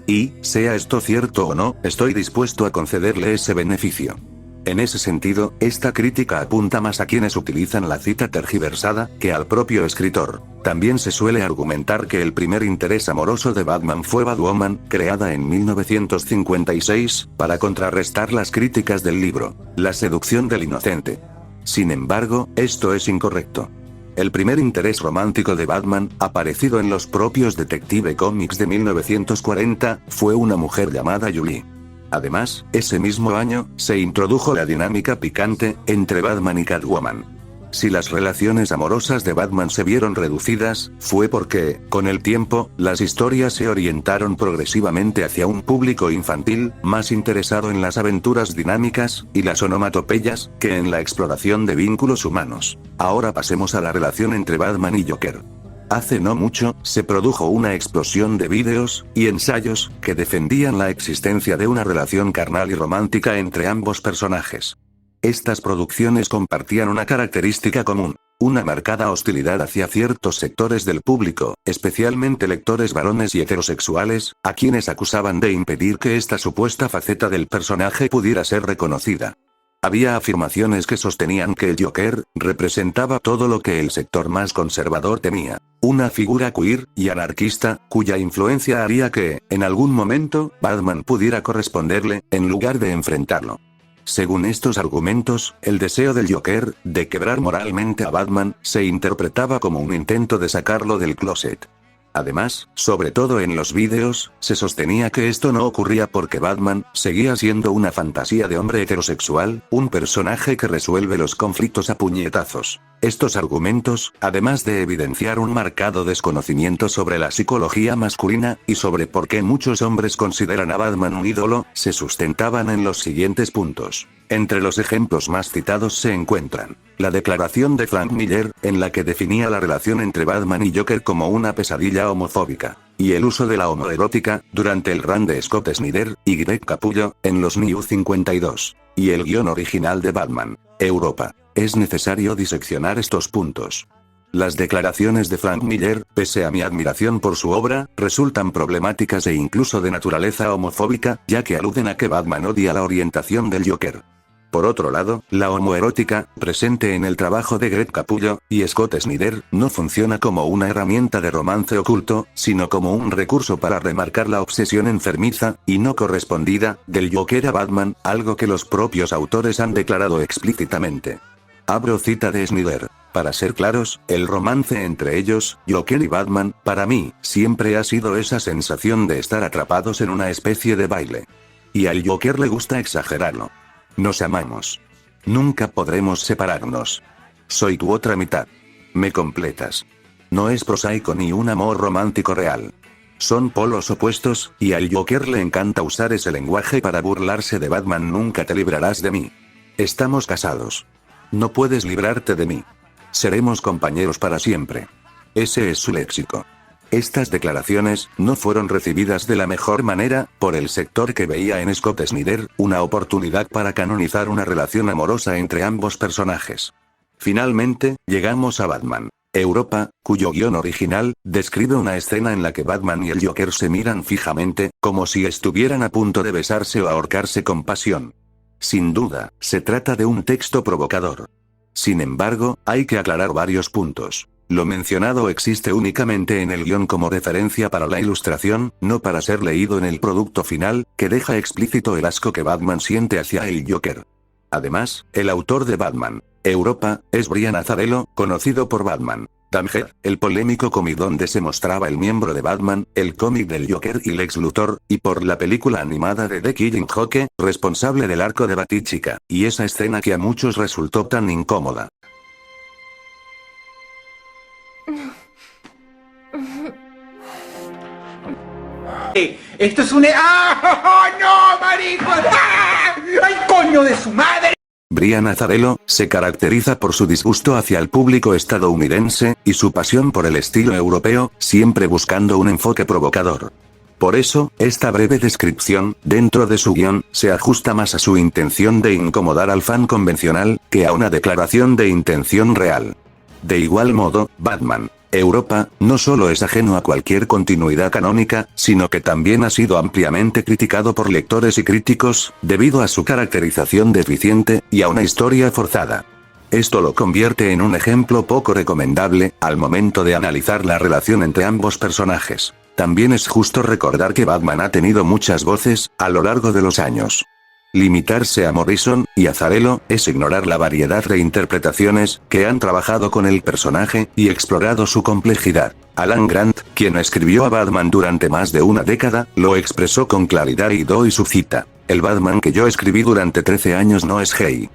S1: Y, sea esto cierto o no, estoy dispuesto a concederle ese beneficio. En ese sentido, esta crítica apunta más a quienes utilizan la cita tergiversada, que al propio escritor. También se suele argumentar que el primer interés amoroso de Batman fue Batwoman, creada en 1956, para contrarrestar las críticas del libro La seducción del inocente. Sin embargo, esto es incorrecto. El primer interés romántico de Batman, aparecido en los propios Detective Comics de 1940, fue una mujer llamada Julie. Además, ese mismo año, se introdujo la dinámica picante entre Batman y Catwoman. Si las relaciones amorosas de Batman se vieron reducidas, fue porque, con el tiempo, las historias se orientaron progresivamente hacia un público infantil, más interesado en las aventuras dinámicas, y las onomatopeyas, que en la exploración de vínculos humanos. Ahora pasemos a la relación entre Batman y Joker. Hace no mucho, se produjo una explosión de vídeos y ensayos que defendían la existencia de una relación carnal y romántica entre ambos personajes. Estas producciones compartían una característica común: una marcada hostilidad hacia ciertos sectores del público, especialmente lectores varones y heterosexuales, a quienes acusaban de impedir que esta supuesta faceta del personaje pudiera ser reconocida. Había afirmaciones que sostenían que el Joker representaba todo lo que el sector más conservador temía: una figura queer y anarquista, cuya influencia haría que, en algún momento, Batman pudiera corresponderle, en lugar de enfrentarlo. Según estos argumentos, el deseo del Joker de quebrar moralmente a Batman se interpretaba como un intento de sacarlo del closet. Además, sobre todo en los vídeos, se sostenía que esto no ocurría porque Batman seguía siendo una fantasía de hombre heterosexual, un personaje que resuelve los conflictos a puñetazos. Estos argumentos, además de evidenciar un marcado desconocimiento sobre la psicología masculina, y sobre por qué muchos hombres consideran a Batman un ídolo, se sustentaban en los siguientes puntos. Entre los ejemplos más citados se encuentran la declaración de Frank Miller, en la que definía la relación entre Batman y Joker como una pesadilla homofóbica, y el uso de la homoerótica, durante el run de Scott Snyder y Greg Capullo, en los New 52, y el guión original de Batman, Europa. Es necesario diseccionar estos puntos. Las declaraciones de Frank Miller, pese a mi admiración por su obra, resultan problemáticas e incluso de naturaleza homofóbica, ya que aluden a que Batman odia la orientación del Joker. Por otro lado, la homoerótica, presente en el trabajo de Greg Capullo y Scott Snyder, no funciona como una herramienta de romance oculto, sino como un recurso para remarcar la obsesión enfermiza, y no correspondida, del Joker a Batman, algo que los propios autores han declarado explícitamente. Abro cita de Snyder. Para ser claros, el romance entre ellos, Joker y Batman, para mí, siempre ha sido esa sensación de estar atrapados en una especie de baile. Y al Joker le gusta exagerarlo. Nos amamos. Nunca podremos separarnos. Soy tu otra mitad. Me completas. No es prosaico ni un amor romántico real. Son polos opuestos, y al Joker le encanta usar ese lenguaje para burlarse de Batman. Nunca te librarás de mí. Estamos casados. No puedes librarte de mí. Seremos compañeros para siempre. Ese es su léxico. Estas declaraciones no fueron recibidas de la mejor manera por el sector que veía en Scott Snyder una oportunidad para canonizar una relación amorosa entre ambos personajes. Finalmente, llegamos a Batman, Europa, cuyo guión original describe una escena en la que Batman y el Joker se miran fijamente, como si estuvieran a punto de besarse o ahorcarse con pasión. Sin duda, se trata de un texto provocador. Sin embargo, hay que aclarar varios puntos. Lo mencionado existe únicamente en el guión como referencia para la ilustración, no para ser leído en el producto final, que deja explícito el asco que Batman siente hacia el Joker. Además, el autor de Batman, Europa, es Brian Azzarello, conocido por Batman Damned, el polémico cómic donde se mostraba el miembro de Batman, el cómic del Joker y Lex Luthor, y por la película animada de The Killing Joke, responsable del arco de Batichica, y esa escena que a muchos resultó tan incómoda.
S15: Esto es un... ¡Ah! ¡No, marico! ¡Ah! ¡Ay, coño de su madre!
S1: Brian Azzarello se caracteriza por su disgusto hacia el público estadounidense, y su pasión por el estilo europeo, siempre buscando un enfoque provocador. Por eso, esta breve descripción, dentro de su guión, se ajusta más a su intención de incomodar al fan convencional, que a una declaración de intención real. De igual modo, Batman, Europa, no solo es ajeno a cualquier continuidad canónica, sino que también ha sido ampliamente criticado por lectores y críticos, debido a su caracterización deficiente, y a una historia forzada. Esto lo convierte en un ejemplo poco recomendable, al momento de analizar la relación entre ambos personajes. También es justo recordar que Batman ha tenido muchas voces, a lo largo de los años. Limitarse a Morrison y Azzarello es ignorar la variedad de interpretaciones que han trabajado con el personaje y explorado su complejidad. Alan Grant, quien escribió a Batman durante más de una década, lo expresó con claridad y doy su cita: el Batman que yo escribí durante 13 años no es gay.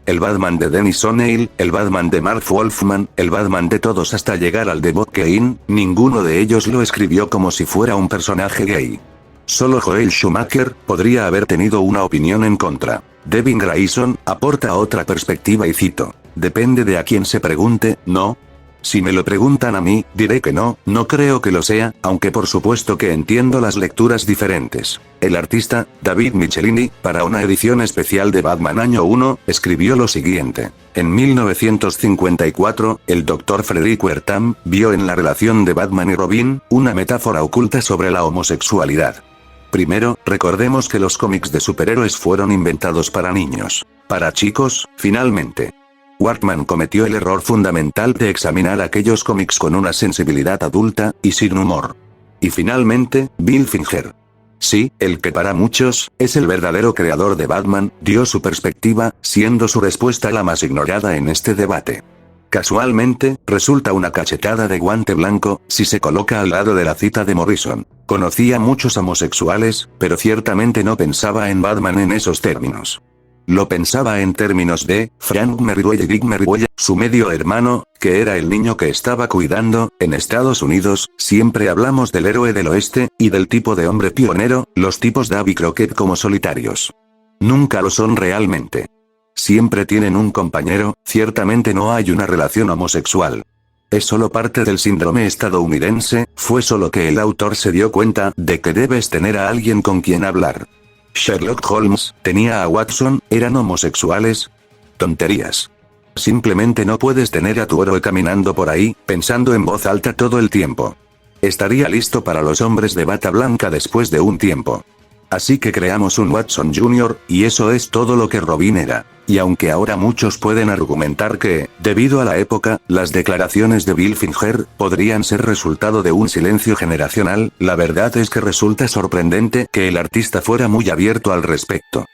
S1: el Batman de Dennis O'Neil, el Batman de Mark Wolfman, el Batman de todos hasta llegar al de Bob Kane, ninguno de ellos lo escribió como si fuera un personaje gay. Solo Joel Schumacher podría haber tenido una opinión en contra. Devin Grayson aporta otra perspectiva y cito: depende de a quién se pregunte, ¿no? Si me lo preguntan a mí, diré que no creo que lo sea, aunque por supuesto que entiendo las lecturas diferentes. El artista, David Michelini, para una edición especial de Batman Año 1, escribió lo siguiente. En 1954, el Dr. Frederick Wertham vio en la relación de Batman y Robin una metáfora oculta sobre la homosexualidad. Primero, recordemos que los cómics de superhéroes fueron inventados para niños. Para chicos, finalmente. Wertham cometió el error fundamental de examinar aquellos cómics con una sensibilidad adulta, y sin humor. Y finalmente, Bill Finger. Sí, el que para muchos, es el verdadero creador de Batman, dio su perspectiva, siendo su respuesta la más ignorada en este debate. Casualmente, resulta una cachetada de guante blanco, si se coloca al lado de la cita de Morrison. Conocía muchos homosexuales, pero ciertamente no pensaba en Batman en esos términos. Lo pensaba en términos de Frank Merriweather y Dick Merriweather, su medio hermano, que era el niño que estaba cuidando. En Estados Unidos, siempre hablamos del héroe del oeste, y del tipo de hombre pionero, los tipos Davy Crockett como solitarios. Nunca lo son realmente. Siempre tienen un compañero, ciertamente no hay una relación homosexual. Es solo parte del síndrome estadounidense, fue solo que el autor se dio cuenta de que debes tener a alguien con quien hablar. Sherlock Holmes tenía a Watson, ¿eran homosexuales? Tonterías. Simplemente no puedes tener a tu héroe caminando por ahí, pensando en voz alta todo el tiempo. Estaría listo para los hombres de bata blanca después de un tiempo. Así que creamos un Watson Jr., y eso es todo lo que Robin era. Y aunque ahora muchos pueden argumentar que, debido a la época, las declaraciones de Bill Finger podrían ser resultado de un silencio generacional, la verdad es que resulta sorprendente que el artista fuera muy abierto al respecto.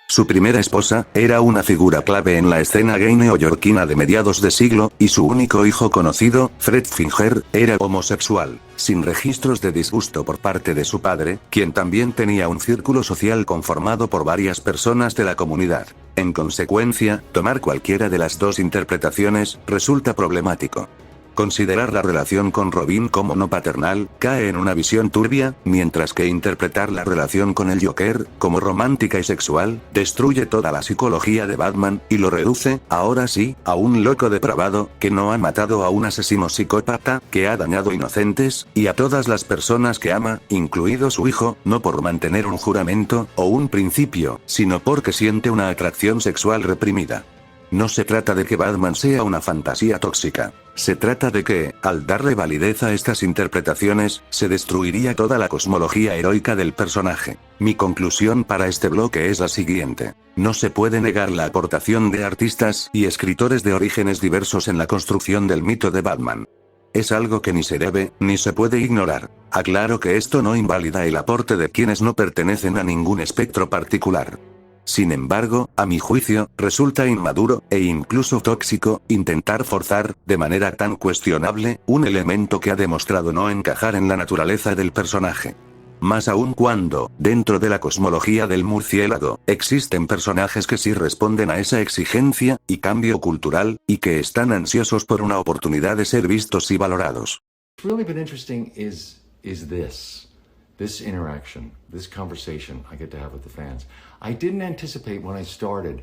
S1: Su primera esposa era una figura clave en la escena gay neoyorquina de mediados de siglo, y su único hijo conocido, Fred Finger, era homosexual, sin registros de disgusto por parte de su padre, quien también tenía un círculo social conformado por varias personas de la comunidad. En consecuencia, tomar cualquiera de las dos interpretaciones resulta problemático. Considerar la relación con Robin como no paternal cae en una visión turbia, mientras que interpretar la relación con el Joker como romántica y sexual destruye toda la psicología de Batman y lo reduce, ahora sí, a un loco depravado que no ha matado a un asesino psicópata que ha dañado inocentes y a todas las personas que ama, incluido su hijo, no por mantener un juramento o un principio, sino porque siente una atracción sexual reprimida. No se trata de que Batman sea una fantasía tóxica. Se trata de que, al darle validez a estas interpretaciones, se destruiría toda la cosmología heroica del personaje. Mi conclusión para este bloque es la siguiente. No se puede negar la aportación de artistas y escritores de orígenes diversos en la construcción del mito de Batman. Es algo que ni se debe, ni se puede ignorar. Aclaro que esto no invalida el aporte de quienes no pertenecen a ningún espectro particular. Sin embargo, a mi juicio, resulta inmaduro, e incluso tóxico, intentar forzar, de manera tan cuestionable, un elemento que ha demostrado no encajar en la naturaleza del personaje. Más aún cuando, dentro de la cosmología del murciélago, existen personajes que sí responden a esa exigencia y cambio cultural, y que están ansiosos por una oportunidad de ser vistos y valorados.
S16: What's really been interesting is this interaction, this conversation I get to have with the fans. I didn't anticipate when I started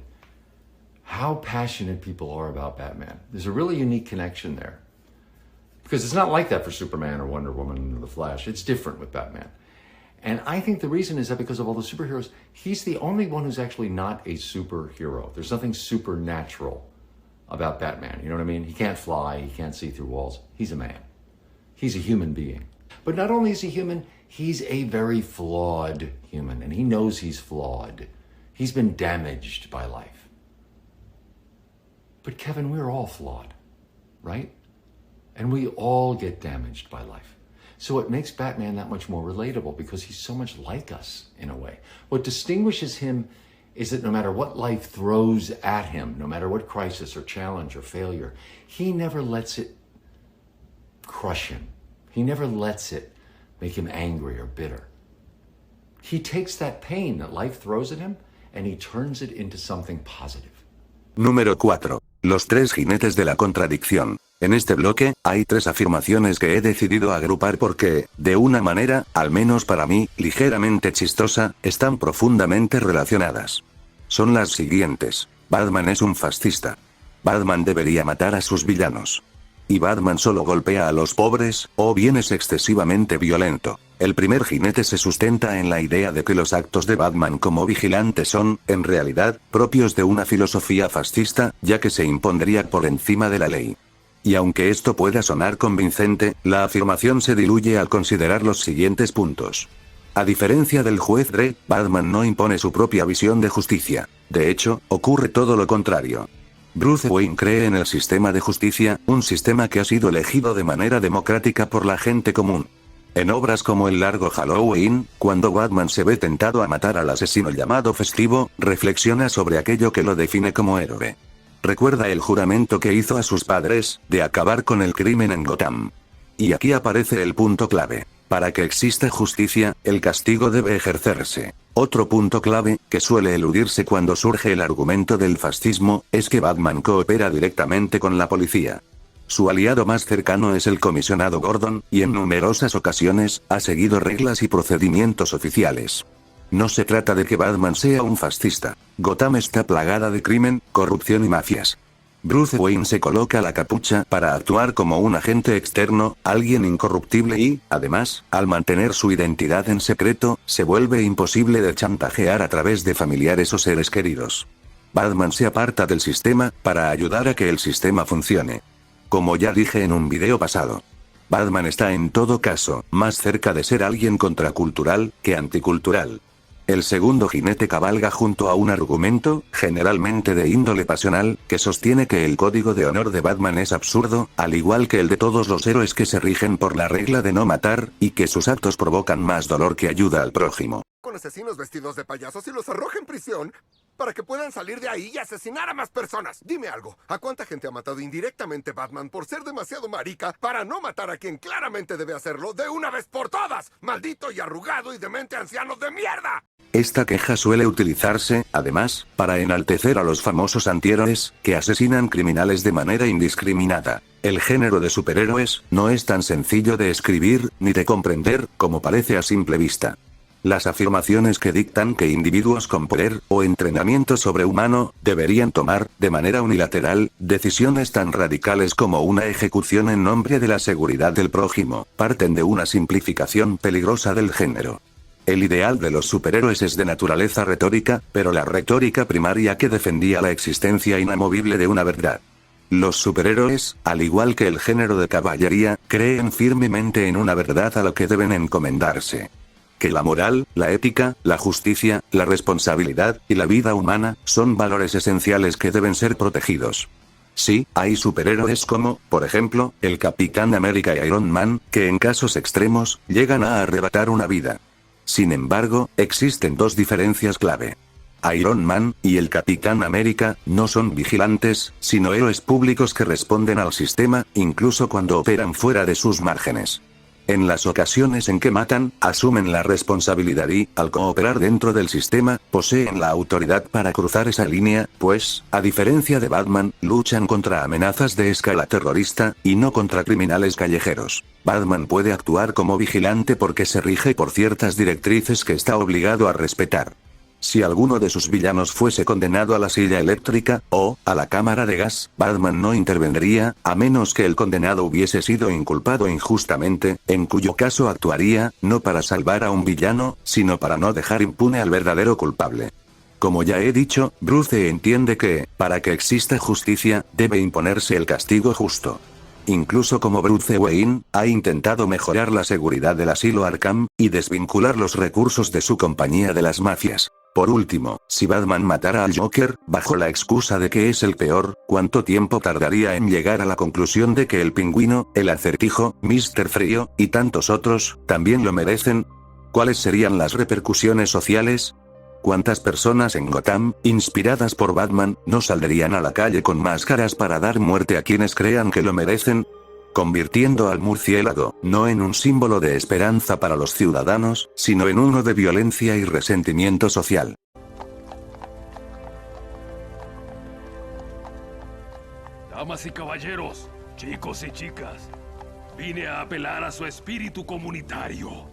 S16: how passionate people are about Batman. There's a really unique connection there. Because it's not like that for Superman or Wonder Woman or The Flash. It's different with Batman. And I think the reason is that because of all the superheroes, he's the only one who's actually not a superhero. There's nothing supernatural about Batman. You know what I mean? He can't fly, he can't see through walls. He's a man. He's a human being. But not only is he human, he's a very flawed human, and he knows he's flawed. He's been damaged by life. But Kevin, we're all flawed, right? And we all get damaged by life. So it makes Batman that much more relatable because he's so much like us in a way. What distinguishes him is that no matter what life throws at him, no matter what crisis or challenge or failure, he never lets it crush him. He never lets it make him angry or bitter. He takes that pain that life throws at him and he turns it into something positive.
S1: Número 4. Los tres jinetes de la contradicción. En este bloque, hay tres afirmaciones que he decidido agrupar porque, de una manera, al menos para mí, ligeramente chistosa, están profundamente relacionadas. Son las siguientes. Batman es un fascista. Batman debería matar a sus villanos. Y Batman solo golpea a los pobres, o bien es excesivamente violento. El primer jinete se sustenta en la idea de que los actos de Batman como vigilante son, en realidad, propios de una filosofía fascista, ya que se impondría por encima de la ley. Y aunque esto pueda sonar convincente, la afirmación se diluye al considerar los siguientes puntos. A diferencia del juez Dredd, Batman no impone su propia visión de justicia. De hecho, ocurre todo lo contrario. Bruce Wayne cree en el sistema de justicia, un sistema que ha sido elegido de manera democrática por la gente común. En obras como El largo Halloween, cuando Batman se ve tentado a matar al asesino llamado Festivo, reflexiona sobre aquello que lo define como héroe. Recuerda el juramento que hizo a sus padres, de acabar con el crimen en Gotham. Y aquí aparece el punto clave. Para que exista justicia, el castigo debe ejercerse. Otro punto clave, que suele eludirse cuando surge el argumento del fascismo, es que Batman coopera directamente con la policía. Su aliado más cercano es el comisionado Gordon, y en numerosas ocasiones, ha seguido reglas y procedimientos oficiales. No se trata de que Batman sea un fascista. Gotham está plagada de crimen, corrupción y mafias. Bruce Wayne se coloca la capucha para actuar como un agente externo, alguien incorruptible y, además, al mantener su identidad en secreto, se vuelve imposible de chantajear a través de familiares o seres queridos. Batman se aparta del sistema, para ayudar a que el sistema funcione. Como ya dije en un video pasado, Batman está en todo caso, más cerca de ser alguien contracultural, que anticultural. El segundo jinete cabalga junto a un argumento, generalmente de índole pasional, que sostiene que el código de honor de Batman es absurdo, al igual que el de todos los héroes que se rigen por la regla de no matar, y que sus actos provocan más dolor que ayuda al prójimo.
S17: Con asesinos vestidos de payasos y los arroja en prisión, para que puedan salir de ahí y asesinar a más personas. Dime algo, ¿a cuánta gente ha matado indirectamente Batman por ser demasiado marica para no matar a quien claramente debe hacerlo de una vez por todas? ¡Maldito y arrugado y demente anciano de mierda!
S1: Esta queja suele utilizarse, además, para enaltecer a los famosos antihéroes, que asesinan criminales de manera indiscriminada. El género de superhéroes, no es tan sencillo de escribir, ni de comprender, como parece a simple vista. Las afirmaciones que dictan que individuos con poder, o entrenamiento sobrehumano, deberían tomar, de manera unilateral, decisiones tan radicales como una ejecución en nombre de la seguridad del prójimo, parten de una simplificación peligrosa del género. El ideal de los superhéroes es de naturaleza retórica, pero la retórica primaria que defendía la existencia inamovible de una verdad. Los superhéroes, al igual que el género de caballería, creen firmemente en una verdad a la que deben encomendarse. Que la moral, la ética, la justicia, la responsabilidad, y la vida humana, son valores esenciales que deben ser protegidos. Sí, hay superhéroes como, por ejemplo, el Capitán América y Iron Man, que en casos extremos, llegan a arrebatar una vida. Sin embargo, existen dos diferencias clave. Iron Man, y el Capitán América, no son vigilantes, sino héroes públicos que responden al sistema, incluso cuando operan fuera de sus márgenes. En las ocasiones en que matan, asumen la responsabilidad y, al cooperar dentro del sistema, poseen la autoridad para cruzar esa línea, pues, a diferencia de Batman, luchan contra amenazas de escala terrorista, y no contra criminales callejeros. Batman puede actuar como vigilante porque se rige por ciertas directrices que está obligado a respetar. Si alguno de sus villanos fuese condenado a la silla eléctrica, o a la cámara de gas, Batman no intervendría, a menos que el condenado hubiese sido inculpado injustamente, en cuyo caso actuaría, no para salvar a un villano, sino para no dejar impune al verdadero culpable. Como ya he dicho, Bruce entiende que, para que exista justicia, debe imponerse el castigo justo. Incluso como Bruce Wayne, ha intentado mejorar la seguridad del asilo Arkham, y desvincular los recursos de su compañía de las mafias. Por último, si Batman matara al Joker, bajo la excusa de que es el peor, ¿cuánto tiempo tardaría en llegar a la conclusión de que el Pingüino, el Acertijo, Mr. Frío, y tantos otros, también lo merecen? ¿Cuáles serían las repercusiones sociales? ¿Cuántas personas en Gotham, inspiradas por Batman, no saldrían a la calle con máscaras para dar muerte a quienes crean que lo merecen? Convirtiendo al murciélago, no en un símbolo de esperanza para los ciudadanos, sino en uno de violencia y resentimiento social.
S18: Damas y caballeros, chicos y chicas, vine a apelar a su espíritu comunitario.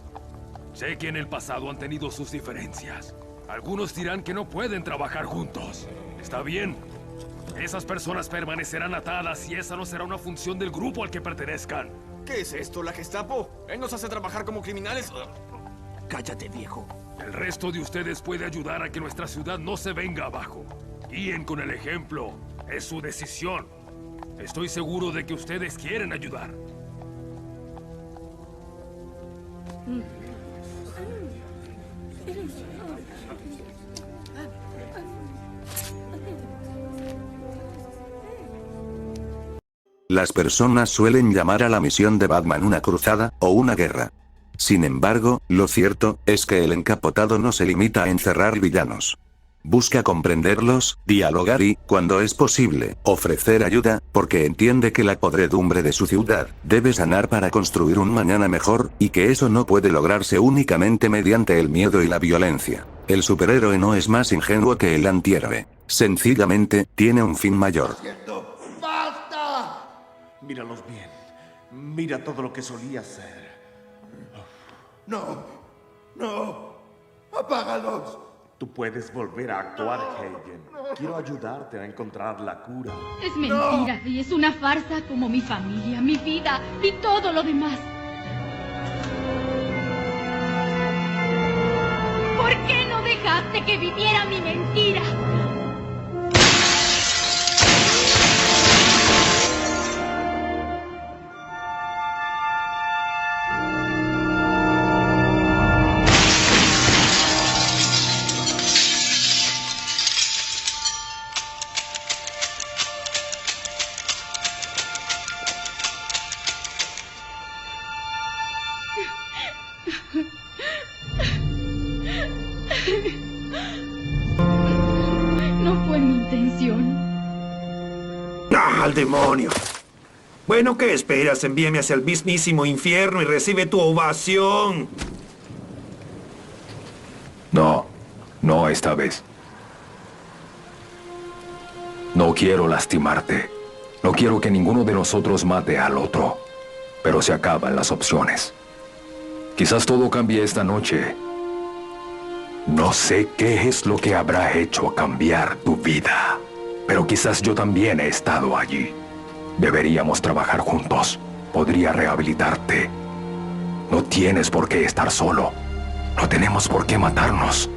S18: Sé que en el pasado han tenido sus diferencias. Algunos dirán que no pueden trabajar juntos. Está bien. Esas personas permanecerán atadas y esa no será una función del grupo al que pertenezcan.
S5: ¿Qué es esto, la Gestapo? ¿Él nos hace trabajar como criminales?
S4: Cállate, viejo.
S18: El resto de ustedes puede ayudar a que nuestra ciudad no se venga abajo. Guíen con el ejemplo. Es su decisión. Estoy seguro de que ustedes quieren ayudar.
S1: Las personas suelen llamar a la misión de Batman una cruzada o una guerra. Sin embargo, lo cierto es que el encapotado no se limita a encerrar villanos. Busca comprenderlos, dialogar y, cuando es posible, ofrecer ayuda, porque entiende que la podredumbre de su ciudad debe sanar para construir un mañana mejor, y que eso no puede lograrse únicamente mediante el miedo y la violencia. El superhéroe no es más ingenuo que el antihéroe. Sencillamente, tiene un fin mayor.
S19: ¡Basta! Míralos bien. Mira todo lo que solía ser. No. No. Apágalos. Tú puedes volver a actuar, Hagen. Quiero ayudarte a encontrar la cura.
S20: Es mentira, y es una farsa como mi familia, mi vida y todo lo demás. ¿Por qué no dejaste que viviera mi mentira? No fue mi intención.
S8: ¡Ah, al demonio! Bueno, ¿qué esperas? Envíame hacia el mismísimo infierno y recibe tu ovación.
S11: No, no esta vez. No quiero lastimarte. No quiero que ninguno de nosotros mate al otro. Pero se acaban las opciones. Quizás todo cambie esta noche. No sé qué es lo que habrá hecho cambiar tu vida. Pero quizás yo también he estado allí. Deberíamos trabajar juntos. Podría rehabilitarte. No tienes por qué estar solo. No tenemos por qué matarnos.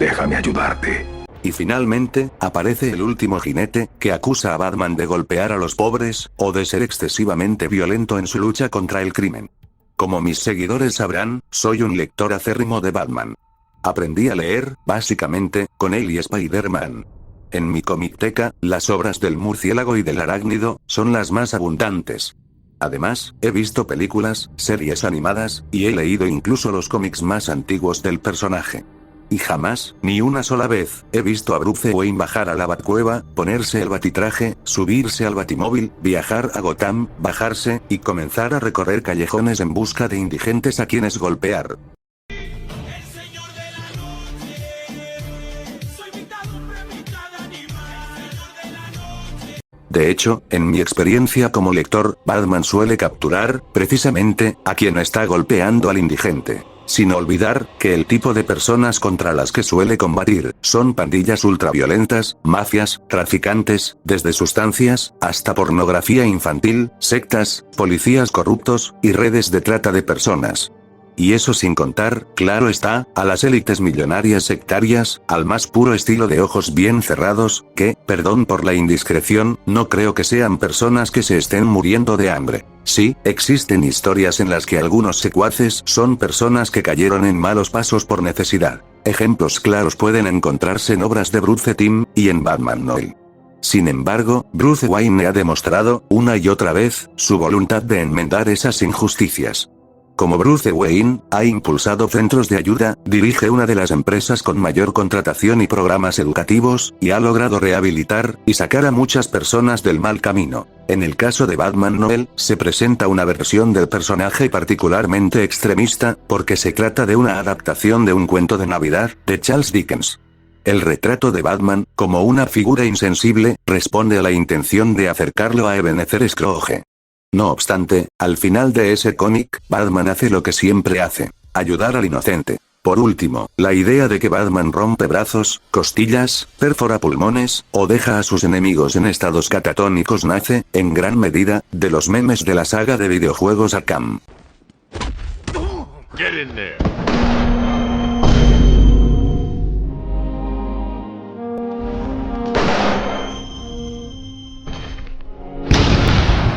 S11: Déjame ayudarte.
S1: Y finalmente, aparece el último jinete, que acusa a Batman de golpear a los pobres, o de ser excesivamente violento en su lucha contra el crimen. Como mis seguidores sabrán, soy un lector acérrimo de Batman. Aprendí a leer, básicamente, con él y Spider-Man. En mi comicteca, las obras del murciélago y del arácnido son las más abundantes. Además, he visto películas, series animadas, y he leído incluso los cómics más antiguos del personaje. Y jamás, ni una sola vez, he visto a Bruce Wayne bajar a la Batcueva, ponerse el batitraje, subirse al batimóvil, viajar a Gotham, bajarse, y comenzar a recorrer callejones en busca de indigentes a quienes golpear. De hecho, en mi experiencia como lector, Batman suele capturar, precisamente, a quien está golpeando al indigente. Sin olvidar, que el tipo de personas contra las que suele combatir, son pandillas ultraviolentas, mafias, traficantes, desde sustancias, hasta pornografía infantil, sectas, policías corruptos, y redes de trata de personas. Y eso sin contar, claro está, a las élites millonarias sectarias, al más puro estilo de ojos bien cerrados, que, perdón por la indiscreción, no creo que sean personas que se estén muriendo de hambre. Sí, existen historias en las que algunos secuaces son personas que cayeron en malos pasos por necesidad. Ejemplos claros pueden encontrarse en obras de Bruce Timm, y en Batman Noel. Sin embargo, Bruce Wayne ha demostrado, una y otra vez, su voluntad de enmendar esas injusticias. Como Bruce Wayne, ha impulsado centros de ayuda, dirige una de las empresas con mayor contratación y programas educativos, y ha logrado rehabilitar, y sacar a muchas personas del mal camino. En el caso de Batman Noel, se presenta una versión del personaje particularmente extremista, porque se trata de una adaptación de un cuento de Navidad, de Charles Dickens. El retrato de Batman, como una figura insensible, responde a la intención de acercarlo a Ebenezer Scrooge. No obstante, al final de ese cómic, Batman hace lo que siempre hace: ayudar al inocente. Por último, la idea de que Batman rompe brazos, costillas, perfora pulmones, o deja a sus enemigos en estados catatónicos nace, en gran medida, de los memes de la saga de videojuegos Arkham.
S18: Get in there.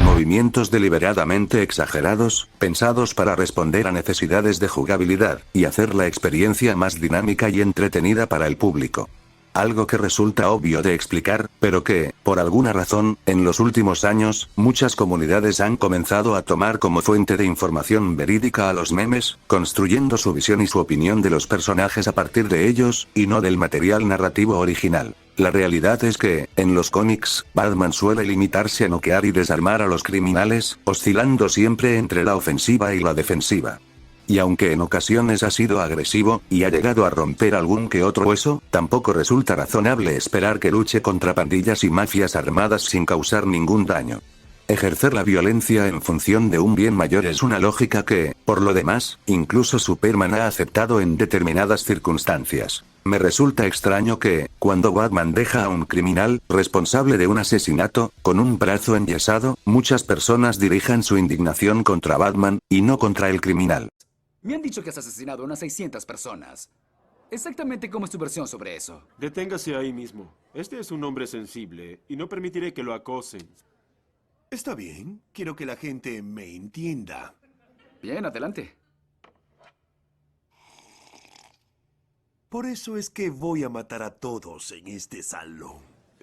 S1: Movimientos deliberadamente exagerados, pensados para responder a necesidades de jugabilidad, y hacer la experiencia más dinámica y entretenida para el público. Algo que resulta obvio de explicar, pero que, por alguna razón, en los últimos años, muchas comunidades han comenzado a tomar como fuente de información verídica a los memes, construyendo su visión y su opinión de los personajes a partir de ellos, y no del material narrativo original. La realidad es que, en los cómics, Batman suele limitarse a noquear y desarmar a los criminales, oscilando siempre entre la ofensiva y la defensiva. Y aunque en ocasiones ha sido agresivo, y ha llegado a romper algún que otro hueso, tampoco resulta razonable esperar que luche contra pandillas y mafias armadas sin causar ningún daño. Ejercer la violencia en función de un bien mayor es una lógica que, por lo demás, incluso Superman ha aceptado en determinadas circunstancias. Me resulta extraño que, cuando Batman deja a un criminal, responsable de un asesinato, con un brazo enyesado, muchas personas dirijan su indignación contra Batman, y no contra el criminal.
S21: Me han dicho que has asesinado a unas 600 personas. Exactamente cómo es tu versión sobre eso.
S22: Deténgase ahí mismo. Este es un hombre sensible, y no permitiré que lo acosen.
S23: Está bien. Quiero que la gente me entienda.
S21: Bien, adelante.
S23: Por eso es que voy a matar a todos en este salón.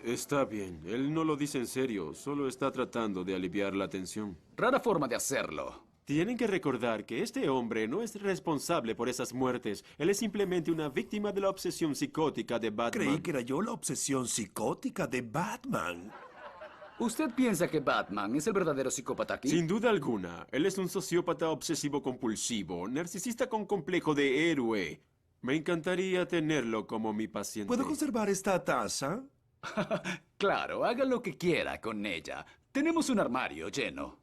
S22: Está bien. Él no lo dice en serio. Solo está tratando de aliviar la tensión.
S21: Rara forma de hacerlo.
S22: Tienen que recordar que este hombre no es responsable por esas muertes. Él es simplemente una víctima de la obsesión psicótica de Batman.
S23: Creí que era yo la obsesión psicótica de Batman.
S21: ¿Usted piensa que Batman es el verdadero psicópata aquí?
S22: Sin duda alguna. Él es un sociópata obsesivo-compulsivo, narcisista con complejo de héroe. Me encantaría tenerlo como mi paciente.
S23: ¿Puedo conservar esta taza?
S21: Claro, haga lo que quiera con ella. Tenemos un armario lleno.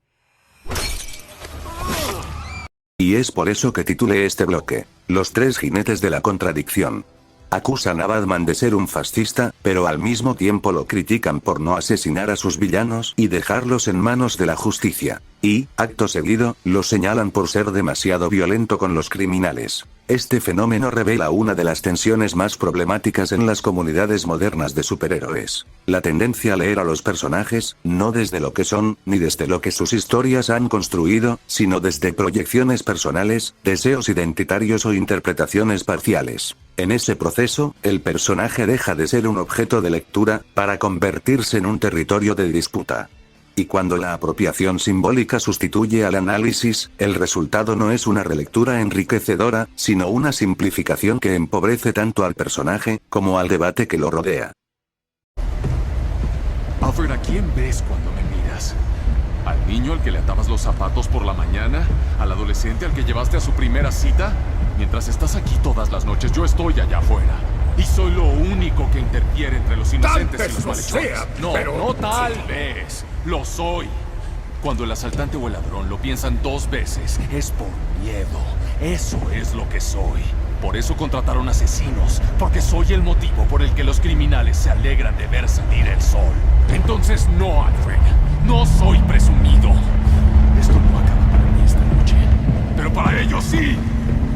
S1: Y es por eso que titulé este bloque: Los tres jinetes de la contradicción. Acusan a Batman de ser un fascista, pero al mismo tiempo lo critican por no asesinar a sus villanos y dejarlos en manos de la justicia. Y, acto seguido, lo señalan por ser demasiado violento con los criminales. Este fenómeno revela una de las tensiones más problemáticas en las comunidades modernas de superhéroes. La tendencia a leer a los personajes, no desde lo que son, ni desde lo que sus historias han construido, sino desde proyecciones personales, deseos identitarios o interpretaciones parciales. En ese proceso, el personaje deja de ser un objeto de lectura, para convertirse en un territorio de disputa. Y cuando la apropiación simbólica sustituye al análisis, el resultado no es una relectura enriquecedora, sino una simplificación que empobrece tanto al personaje, como al debate que lo rodea.
S18: Alfred, ¿a quién ves cuando me miras? ¿Al niño al que le atabas los zapatos por la mañana? ¿Al adolescente al que llevaste a su primera cita? Mientras estás aquí todas las noches, yo estoy allá afuera. Y soy lo único que interfiere entre los inocentes y los malhechores. No, tal vez. Lo soy. Cuando el asaltante o el ladrón lo piensan dos veces, es por miedo. Eso es lo que soy. Por eso contrataron asesinos, porque soy el motivo por el que los criminales se alegran de ver salir el sol. Entonces no, Alfred. No soy presumido. Esto no acaba para mí esta noche. Pero para ellos sí.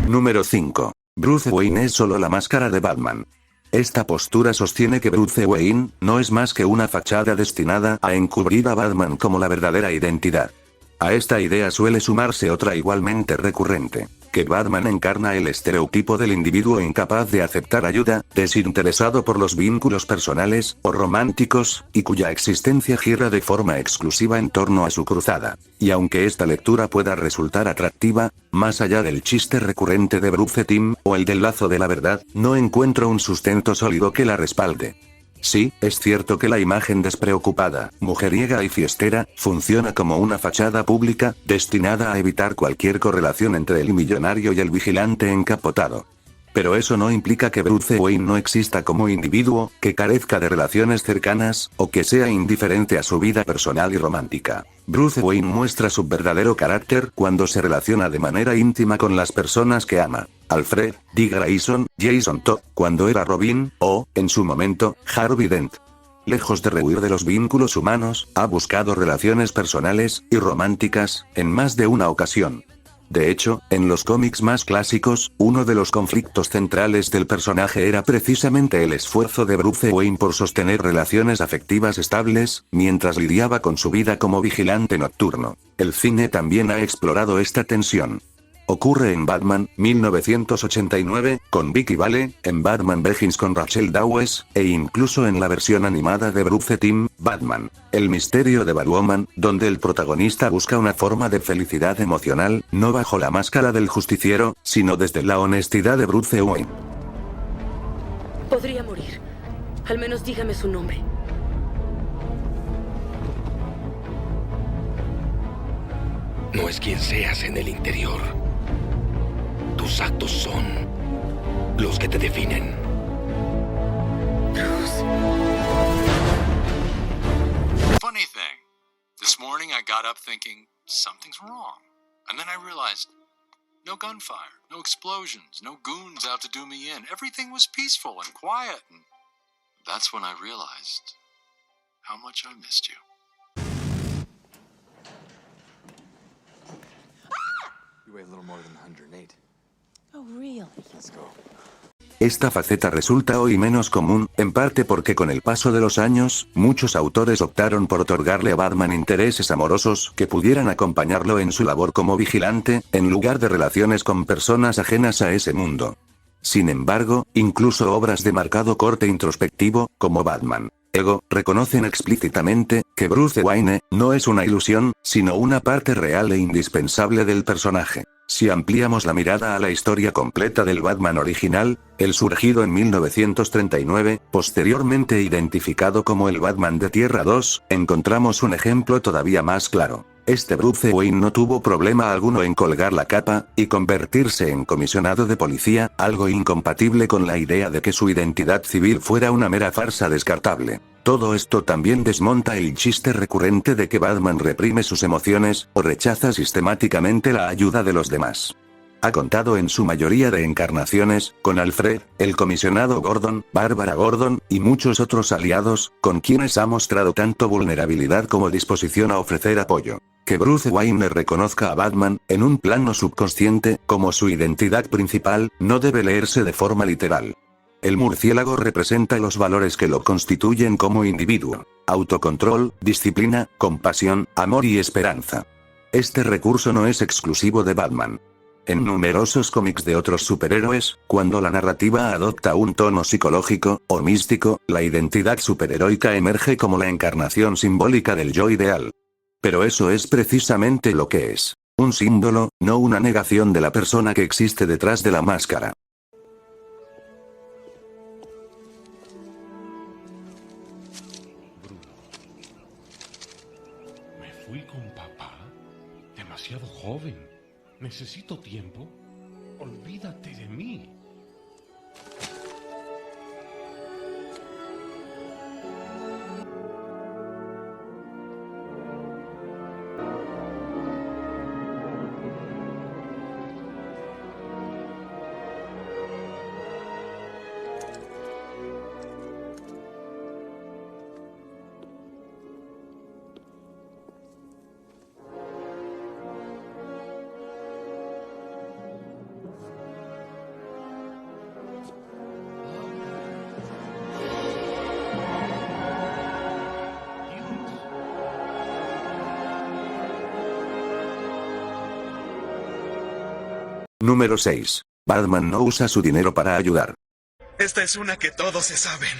S1: Número 5. Bruce Wayne es solo la máscara de Batman. Esta postura sostiene que Bruce Wayne no es más que una fachada destinada a encubrir a Batman como la verdadera identidad. A esta idea suele sumarse otra igualmente recurrente: que Batman encarna el estereotipo del individuo incapaz de aceptar ayuda, desinteresado por los vínculos personales o románticos, y cuya existencia gira de forma exclusiva en torno a su cruzada. Y aunque esta lectura pueda resultar atractiva, más allá del chiste recurrente de Bruce Timm o el del lazo de la verdad, no encuentro un sustento sólido que la respalde. Sí, es cierto que la imagen despreocupada, mujeriega y fiestera, funciona como una fachada pública, destinada a evitar cualquier correlación entre el millonario y el vigilante encapotado. Pero eso no implica que Bruce Wayne no exista como individuo, que carezca de relaciones cercanas, o que sea indiferente a su vida personal y romántica. Bruce Wayne muestra su verdadero carácter cuando se relaciona de manera íntima con las personas que ama. Alfred, Dick Grayson, Jason Todd, cuando era Robin, o, en su momento, Harvey Dent. Lejos de rehuir de los vínculos humanos, ha buscado relaciones personales y románticas, en más de una ocasión. De hecho, en los cómics más clásicos, uno de los conflictos centrales del personaje era precisamente el esfuerzo de Bruce Wayne por sostener relaciones afectivas estables, mientras lidiaba con su vida como vigilante nocturno. El cine también ha explorado esta tensión. Ocurre en Batman, 1989, con Vicky Vale, en Batman Begins con Rachel Dawes, e incluso en la versión animada de Bruce Timm, Batman, El misterio de Batwoman, donde el protagonista busca una forma de felicidad emocional, no bajo la máscara del justiciero, sino desde la honestidad de Bruce Wayne.
S2: Podría morir. Al menos dígame su nombre.
S3: No es quien seas en el interior. Tus actos son los que te definen.
S2: Bruce.
S6: Funny thing, this morning I got up thinking something's wrong. And then I realized no gunfire, no explosions, no goons out to do me in. Everything was peaceful and quiet. And that's when I realized how much I missed you.
S24: You weigh a little more than 108.
S2: Oh, really?
S24: Let's go.
S1: Esta faceta resulta hoy menos común, en parte porque con el paso de los años, muchos autores optaron por otorgarle a Batman intereses amorosos que pudieran acompañarlo en su labor como vigilante, en lugar de relaciones con personas ajenas a ese mundo. Sin embargo, incluso obras de marcado corte introspectivo, como Batman Ego, reconocen explícitamente que Bruce Wayne no es una ilusión, sino una parte real e indispensable del personaje. Si ampliamos la mirada a la historia completa del Batman original, el surgido en 1939, posteriormente identificado como el Batman de Tierra 2, encontramos un ejemplo todavía más claro. Este Bruce Wayne no tuvo problema alguno en colgar la capa y convertirse en comisionado de policía, algo incompatible con la idea de que su identidad civil fuera una mera farsa descartable. Todo esto también desmonta el chiste recurrente de que Batman reprime sus emociones, o rechaza sistemáticamente la ayuda de los demás. Ha contado en su mayoría de encarnaciones, con Alfred, el comisionado Gordon, Bárbara Gordon, y muchos otros aliados, con quienes ha mostrado tanto vulnerabilidad como disposición a ofrecer apoyo. Que Bruce Wayne le reconozca a Batman, en un plano subconsciente, como su identidad principal, no debe leerse de forma literal. El murciélago representa los valores que lo constituyen como individuo: autocontrol, disciplina, compasión, amor y esperanza. Este recurso no es exclusivo de Batman. En numerosos cómics de otros superhéroes, cuando la narrativa adopta un tono psicológico o místico, la identidad superheroica emerge como la encarnación simbólica del yo ideal. Pero eso es precisamente lo que es: un símbolo, no una negación de la persona que existe detrás de la máscara.
S23: Me fui con papá. Demasiado joven. ¿Necesito tiempo? Olvídate de mí.
S1: Número 6. Batman no usa su dinero para ayudar.
S25: Esta es una que todos se saben.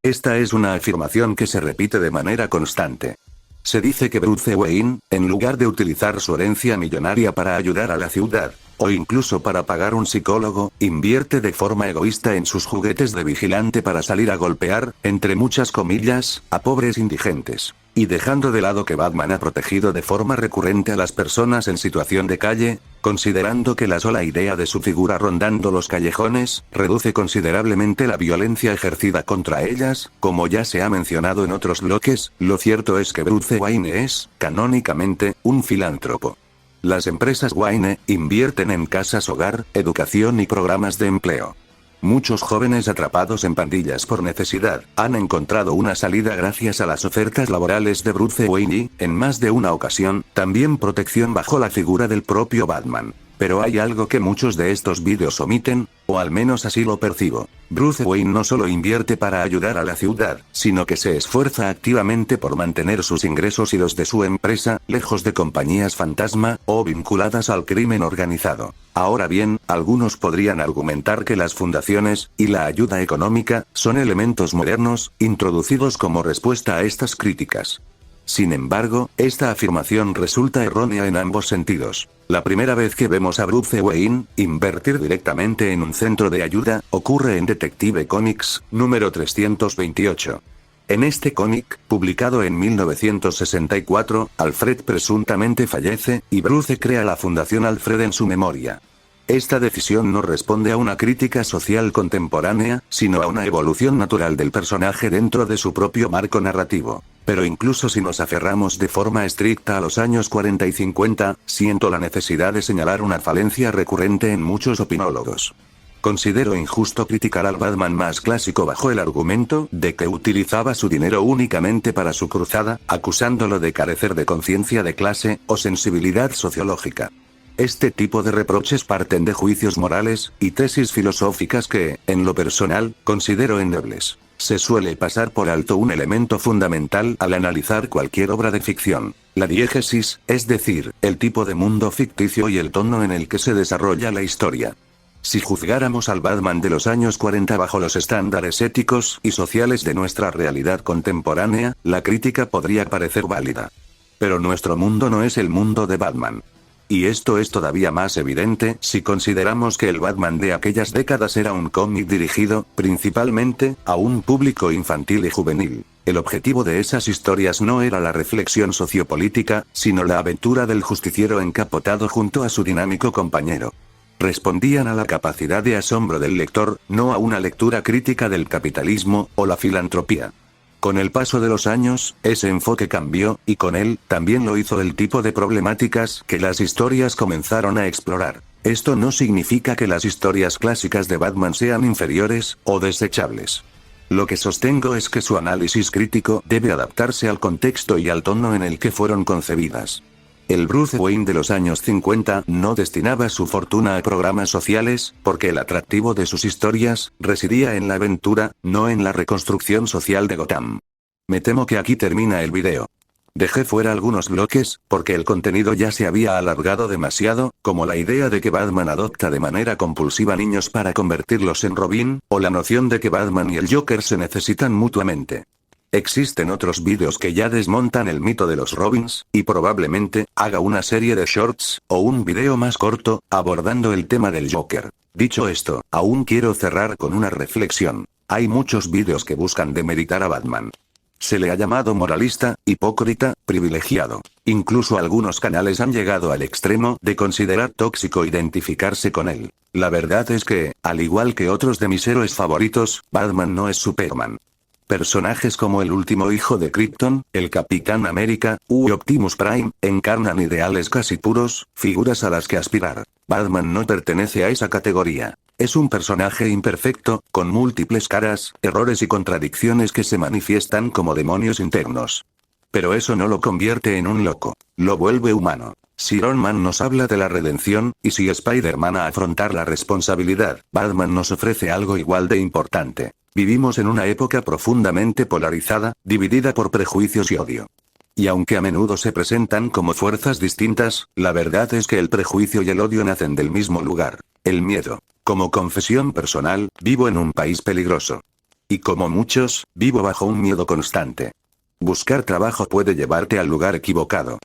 S1: Esta es una afirmación que se repite de manera constante. Se dice que Bruce Wayne, en lugar de utilizar su herencia millonaria para ayudar a la ciudad, o incluso para pagar un psicólogo, invierte de forma egoísta en sus juguetes de vigilante para salir a golpear, entre muchas comillas, a pobres indigentes. Y dejando de lado que Batman ha protegido de forma recurrente a las personas en situación de calle, considerando que la sola idea de su figura rondando los callejones, reduce considerablemente la violencia ejercida contra ellas, como ya se ha mencionado en otros bloques, lo cierto es que Bruce Wayne es, canónicamente, un filántropo. Las empresas Wayne invierten en casas hogar, educación y programas de empleo. Muchos jóvenes atrapados en pandillas por necesidad, han encontrado una salida gracias a las ofertas laborales de Bruce Wayne y, en más de una ocasión, también protección bajo la figura del propio Batman. Pero hay algo que muchos de estos vídeos omiten, o al menos así lo percibo. Bruce Wayne no solo invierte para ayudar a la ciudad, sino que se esfuerza activamente por mantener sus ingresos y los de su empresa, lejos de compañías fantasma, o vinculadas al crimen organizado. Ahora bien, algunos podrían argumentar que las fundaciones, y la ayuda económica, son elementos modernos, introducidos como respuesta a estas críticas. Sin embargo, esta afirmación resulta errónea en ambos sentidos. La primera vez que vemos a Bruce Wayne invertir directamente en un centro de ayuda, ocurre en Detective Comics, número 328. En este cómic, publicado en 1964, Alfred presuntamente fallece, y Bruce crea la Fundación Alfred en su memoria. Esta decisión no responde a una crítica social contemporánea, sino a una evolución natural del personaje dentro de su propio marco narrativo. Pero incluso si nos aferramos de forma estricta a los años 40 y 50, siento la necesidad de señalar una falencia recurrente en muchos opinólogos. Considero injusto criticar al Batman más clásico bajo el argumento de que utilizaba su dinero únicamente para su cruzada, acusándolo de carecer de conciencia de clase o sensibilidad sociológica. Este tipo de reproches parten de juicios morales y tesis filosóficas que, en lo personal, considero endebles. Se suele pasar por alto un elemento fundamental al analizar cualquier obra de ficción: la diégesis, es decir, el tipo de mundo ficticio y el tono en el que se desarrolla la historia. Si juzgáramos al Batman de los años 40 bajo los estándares éticos y sociales de nuestra realidad contemporánea, la crítica podría parecer válida. Pero nuestro mundo no es el mundo de Batman. Y esto es todavía más evidente si consideramos que el Batman de aquellas décadas era un cómic dirigido, principalmente, a un público infantil y juvenil. El objetivo de esas historias no era la reflexión sociopolítica, sino la aventura del justiciero encapotado junto a su dinámico compañero. Respondían a la capacidad de asombro del lector, no a una lectura crítica del capitalismo o la filantropía. Con el paso de los años, ese enfoque cambió, y con él, también lo hizo el tipo de problemáticas que las historias comenzaron a explorar. Esto no significa que las historias clásicas de Batman sean inferiores, o desechables. Lo que sostengo es que su análisis crítico debe adaptarse al contexto y al tono en el que fueron concebidas. El Bruce Wayne de los años 50 no destinaba su fortuna a programas sociales, porque el atractivo de sus historias residía en la aventura, no en la reconstrucción social de Gotham. Me temo que aquí termina el video. Dejé fuera algunos bloques, porque el contenido ya se había alargado demasiado, como la idea de que Batman adopta de manera compulsiva niños para convertirlos en Robin, o la noción de que Batman y el Joker se necesitan mutuamente. Existen otros vídeos que ya desmontan el mito de los Robins, y probablemente haga una serie de shorts, o un video más corto, abordando el tema del Joker. Dicho esto, aún quiero cerrar con una reflexión. Hay muchos vídeos que buscan demeritar a Batman. Se le ha llamado moralista, hipócrita, privilegiado. Incluso algunos canales han llegado al extremo de considerar tóxico identificarse con él. La verdad es que, al igual que otros de mis héroes favoritos, Batman no es Superman. Personajes como el último hijo de Krypton, el Capitán América, u Optimus Prime, encarnan ideales casi puros, figuras a las que aspirar. Batman no pertenece a esa categoría. Es un personaje imperfecto, con múltiples caras, errores y contradicciones que se manifiestan como demonios internos. Pero eso no lo convierte en un loco. Lo vuelve humano. Si Iron Man nos habla de la redención, y si Spider-Man a afrontar la responsabilidad, Batman nos ofrece algo igual de importante. Vivimos en una época profundamente polarizada, dividida por prejuicios y odio. Y aunque a menudo se presentan como fuerzas distintas, la verdad es que el prejuicio y el odio nacen del mismo lugar: el miedo. Como confesión personal, vivo en un país peligroso. Y como muchos, vivo bajo un miedo constante. Buscar trabajo puede llevarte al lugar equivocado.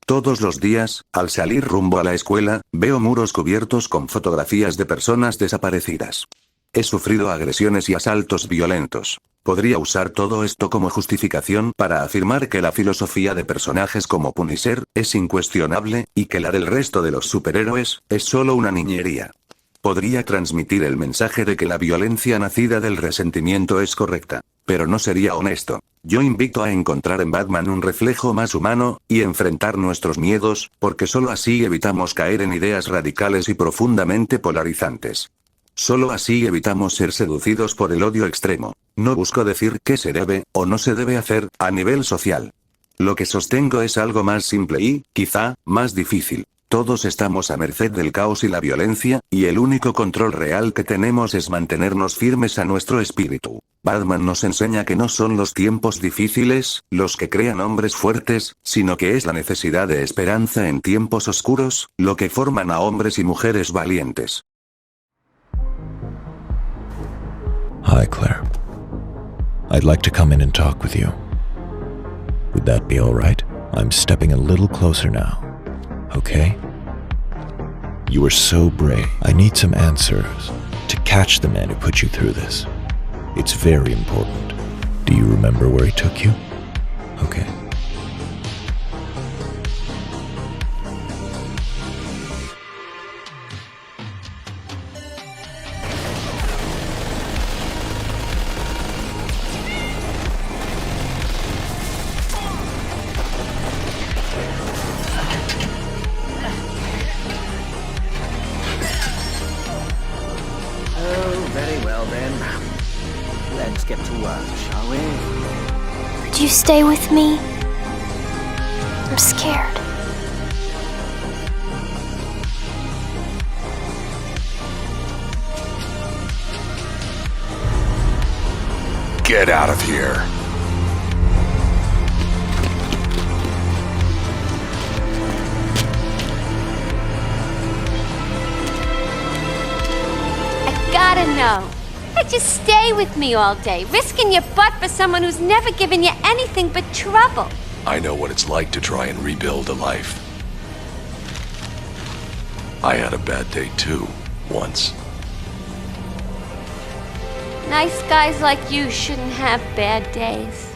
S1: Todos los días, al salir rumbo a la escuela, veo muros cubiertos con fotografías de personas desaparecidas. He sufrido agresiones y asaltos violentos. Podría usar todo esto como justificación para afirmar que la filosofía de personajes como Punisher es incuestionable, y que la del resto de los superhéroes es solo una niñería. Podría transmitir el mensaje de que la violencia nacida del resentimiento es correcta. Pero no sería honesto. Yo invito a encontrar en Batman un reflejo más humano, y enfrentar nuestros miedos, porque solo así evitamos caer en ideas radicales y profundamente polarizantes. Solo así evitamos ser seducidos por el odio extremo. No busco decir qué se debe, o no se debe hacer, a nivel social. Lo que sostengo es algo más simple y, quizá, más difícil. Todos estamos a merced del caos y la violencia, y el único control real que tenemos es mantenernos firmes a nuestro espíritu. Batman nos enseña que no son los tiempos difíciles los que crean hombres fuertes, sino que es la necesidad de esperanza en tiempos oscuros, lo que forman a hombres y mujeres valientes.
S7: Hi, Claire. I'd like to come in and talk with you. Would that be all right? I'm stepping a little closer now. Okay? You were so brave. I need some answers to catch the man who put you through this. It's very important. Do you remember where he took you? Okay.
S9: Would you stay with me? I'm scared.
S10: Get out of here.
S9: I gotta know. Why'd you stay with me all day, risking your butt for someone who's never given you anything but trouble?
S10: I know what it's like to try and rebuild a life. I had a bad day too, once.
S9: Nice guys like you shouldn't have bad days.